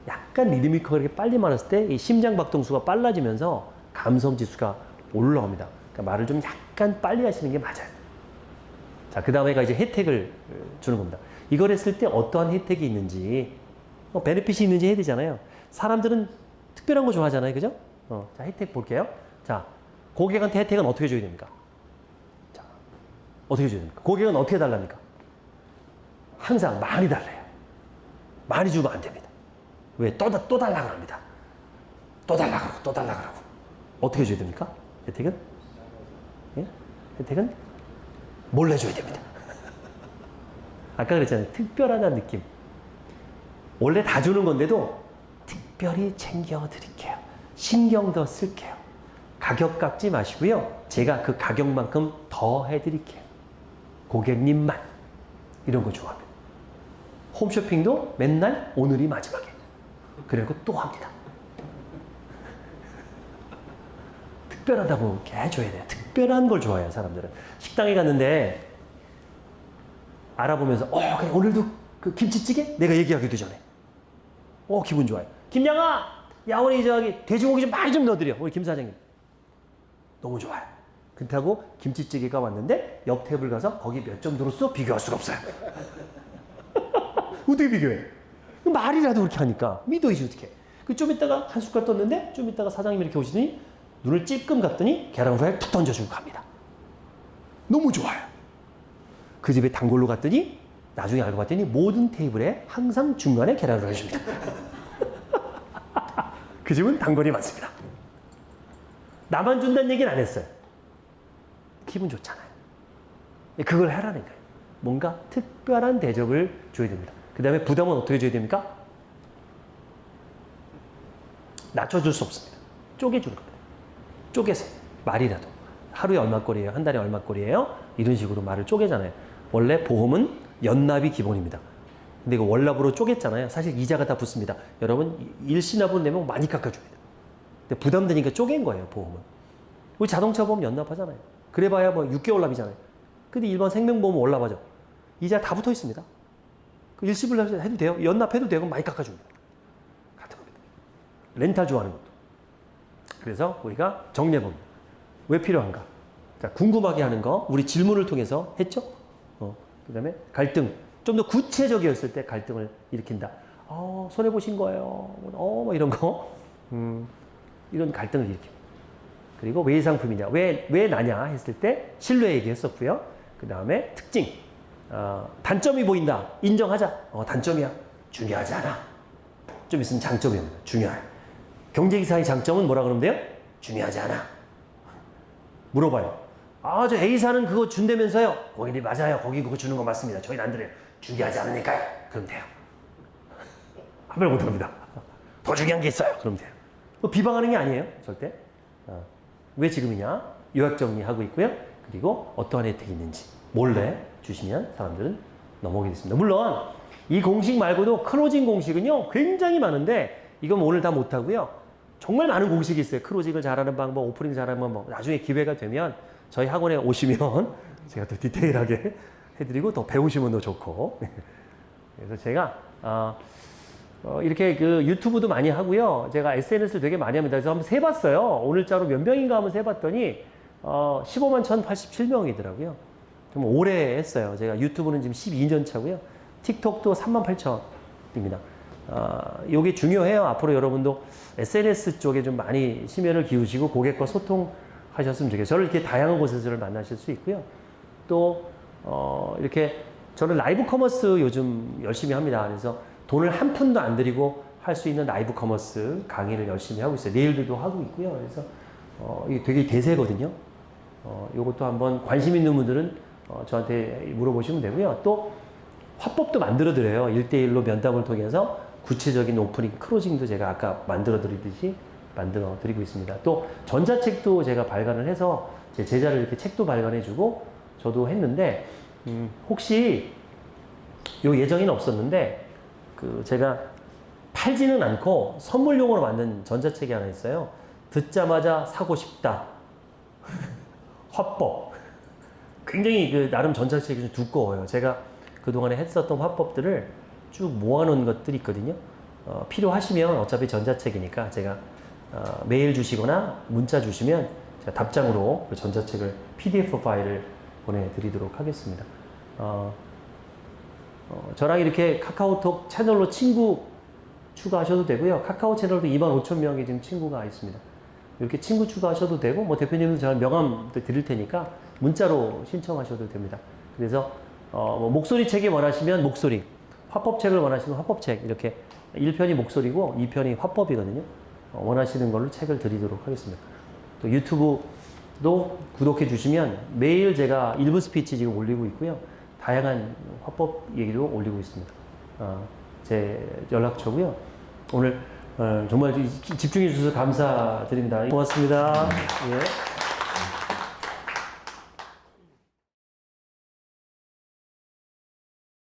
[SPEAKER 2] 약간 리드미컬하게 빨리 말했을 때 이 심장 박동수가 빨라지면서 감성 지수가 올라옵니다. 그러니까 말을 좀 약간 빨리 하시는 게 맞아요. 자, 그 다음에가 이제 혜택을 주는 겁니다. 이걸 했을 때 어떠한 혜택이 있는지, 베네핏이 있는지 해야 되잖아요. 사람들은 특별한 거 좋아하잖아요. 그죠? 자, 혜택 볼게요. 자, 고객한테 혜택은 어떻게 줘야 됩니까? 자, 어떻게 줘야 됩니까? 고객은 어떻게 달랍니까? 항상 많이 달래요. 많이 주면 안 됩니다. 왜? 또 달라고 합니다. 또 달라고 하고, 또 달라고 하고. 어떻게 줘야 됩니까? 혜택은? 예? 혜택은? 몰래 줘야 됩니다. 아까 그랬잖아요. 특별하다는 느낌. 원래 다 주는 건데도 특별히 챙겨드릴게요. 신경 더 쓸게요. 가격 깎지 마시고요. 제가 그 가격만큼 더 해드릴게요. 고객님만. 이런 거 좋아합니다. 홈쇼핑도 맨날 오늘이 마지막에. 그리고 또 합니다. 특별하다고 이렇게 해줘야 돼요. 특별한 걸 좋아해요, 사람들은. 식당에 갔는데 알아보면서 그냥 오늘도 그 김치찌개? 내가 얘기하기도 전에. 기분 좋아요. 김양아! 야, 우리 돼지고기 좀 많이 좀 넣어드려. 우리 김 사장님. 너무 좋아요. 그렇다고 김치찌개가 왔는데 옆 테이블 가서 거기 몇 점 들었어? 비교할 수가 없어요. 어떻게 비교해? 말이라도 그렇게 하니까 믿어야지 어떻게. 좀 이따가 한 숟갈 떴는데 좀 이따가 사장님이 이렇게 오시더니 눈을 찔끔 갔더니 계란 후라이를 툭 던져주고 갑니다. 너무 좋아요. 그 집에 단골로 갔더니 나중에 알고 봤더니 모든 테이블에 항상 중간에 계란 후라이를 줍니다. 그 집은 단골이 많습니다. 나만 준다는 얘기는 안 했어요. 기분 좋잖아요. 그걸 하라는 거예요. 뭔가 특별한 대접을 줘야 됩니다. 그 다음에 부담은 어떻게 줘야 됩니까? 낮춰줄 수 없습니다. 쪼개주는 겁니다. 쪼개서 말이라도 하루에 얼마꼴이에요? 한 달에 얼마꼴이에요? 이런 식으로 말을 쪼개잖아요. 원래 보험은 연납이 기본입니다. 근데 이거 월납으로 쪼갰잖아요. 사실 이자가 다 붙습니다. 여러분 일시납으로 내면 많이 깎아줍니다. 근데 부담되니까 쪼갠 거예요. 보험은. 우리 자동차 보험 연납하잖아요. 그래봐야 뭐 6개월 납이잖아요. 근데 일반 생명보험은 월납하죠. 이자 다 붙어 있습니다. 그 일시불 해도 돼요. 연납해도 되고 많이 깎아줍니다. 같은 겁니다. 렌탈 좋아하는 것도. 그래서 우리가 정리해봅니다. 왜 필요한가? 자, 궁금하게 하는 거 우리 질문을 통해서 했죠? 그 다음에 갈등. 좀 더 구체적이었을 때 갈등을 일으킨다. 손해보신 거예요. 뭐 이런 거. 이런 갈등을 일으킵니다. 그리고 외상품이냐. 왜 나냐 했을 때 신뢰 얘기했었고요. 그 다음에 특징. 단점이 보인다. 인정하자. 단점이야. 중요하지 않아. 좀 있으면 장점이옵니다. 중요해. 경제기사의 장점은 뭐라 그러면 돼요? 중요하지 않아. 물어봐요. 저 A사는 그거 준다면서요? 고객님 맞아요. 거기 그거 주는 거 맞습니다. 저희는 안 드려요. 중요하지 않으니까요. 그럼 돼요. 한 말 못합니다. 더 중요한 게 있어요. 그럼 돼요. 비방하는 게 아니에요. 절대. 왜 지금이냐? 요약 정리하고 있고요. 그리고 어떠한 혜택이 있는지 몰래 주시면 사람들은 넘어오게 됐습니다. 물론 이 공식 말고도 클로징 공식은요. 굉장히 많은데 이건 오늘 다 못하고요. 정말 많은 공식이 있어요. 클로징을 잘하는 방법, 오프닝 잘하는 방법. 나중에 기회가 되면 저희 학원에 오시면 제가 더 디테일하게 해드리고 더 배우시면 더 좋고. 그래서 제가 이렇게 그 유튜브도 많이 하고요. 제가 SNS를 되게 많이 합니다. 그래서 한번 세봤어요. 오늘자로 몇 명인가 한번 세봤더니 15만 1,087명이더라고요. 좀 오래 했어요. 제가 유튜브는 지금 12년 차고요. 틱톡도 3만 8천입니다. 이게 중요해요. 앞으로 여러분도 SNS 쪽에 좀 많이 심혈을 기울이시고 고객과 소통하셨으면 좋겠어요. 저를 이렇게 다양한 곳에서 저를 만나실 수 있고요. 또 이렇게 저는 라이브 커머스 요즘 열심히 합니다. 그래서 돈을 한 푼도 안 들이고 할 수 있는 라이브 커머스 강의를 열심히 하고 있어요. 내일도 하고 있고요. 그래서 이게 되게 대세거든요. 이것도 한번 관심 있는 분들은 저한테 물어보시면 되고요. 또 화법도 만들어 드려요. 1대1로 면담을 통해서 구체적인 오프닝, 클로징도 제가 아까 만들어 드리듯이 만들어 드리고 있습니다. 또 전자책도 제가 발간을 해서 제 제자를 이렇게 책도 발간해 주고 저도 했는데 혹시 요 예정에는 없었는데 제가 팔지는 않고 선물용으로 만든 전자책이 하나 있어요. 듣자마자 사고 싶다. 화법. 굉장히 나름 전자책이 좀 두꺼워요. 제가 그동안에 했었던 화법들을 쭉 모아놓은 것들이 있거든요. 필요하시면 어차피 전자책이니까 제가 메일 주시거나 문자 주시면 제가 답장으로 그 전자책을 PDF 파일을 보내드리도록 하겠습니다. 저랑 이렇게 카카오톡 채널로 친구 추가하셔도 되고요. 카카오 채널도 25,000명의 지금 친구가 있습니다. 이렇게 친구 추가하셔도 되고, 뭐 대표님도 제가 명함도 드릴 테니까 문자로 신청하셔도 됩니다. 그래서 뭐 목소리 책이 원하시면 목소리, 화법책을 원하시면 화법책, 이렇게 1편이 목소리고 2편이 화법이거든요. 원하시는 걸로 책을 드리도록 하겠습니다. 또 유튜브도 구독해 주시면 매일 제가 1분 스피치 지금 올리고 있고요. 다양한 화법 얘기도 올리고 있습니다. 제 연락처고요. 오늘 정말 집중해 주셔서 감사드립니다. 고맙습니다. 예.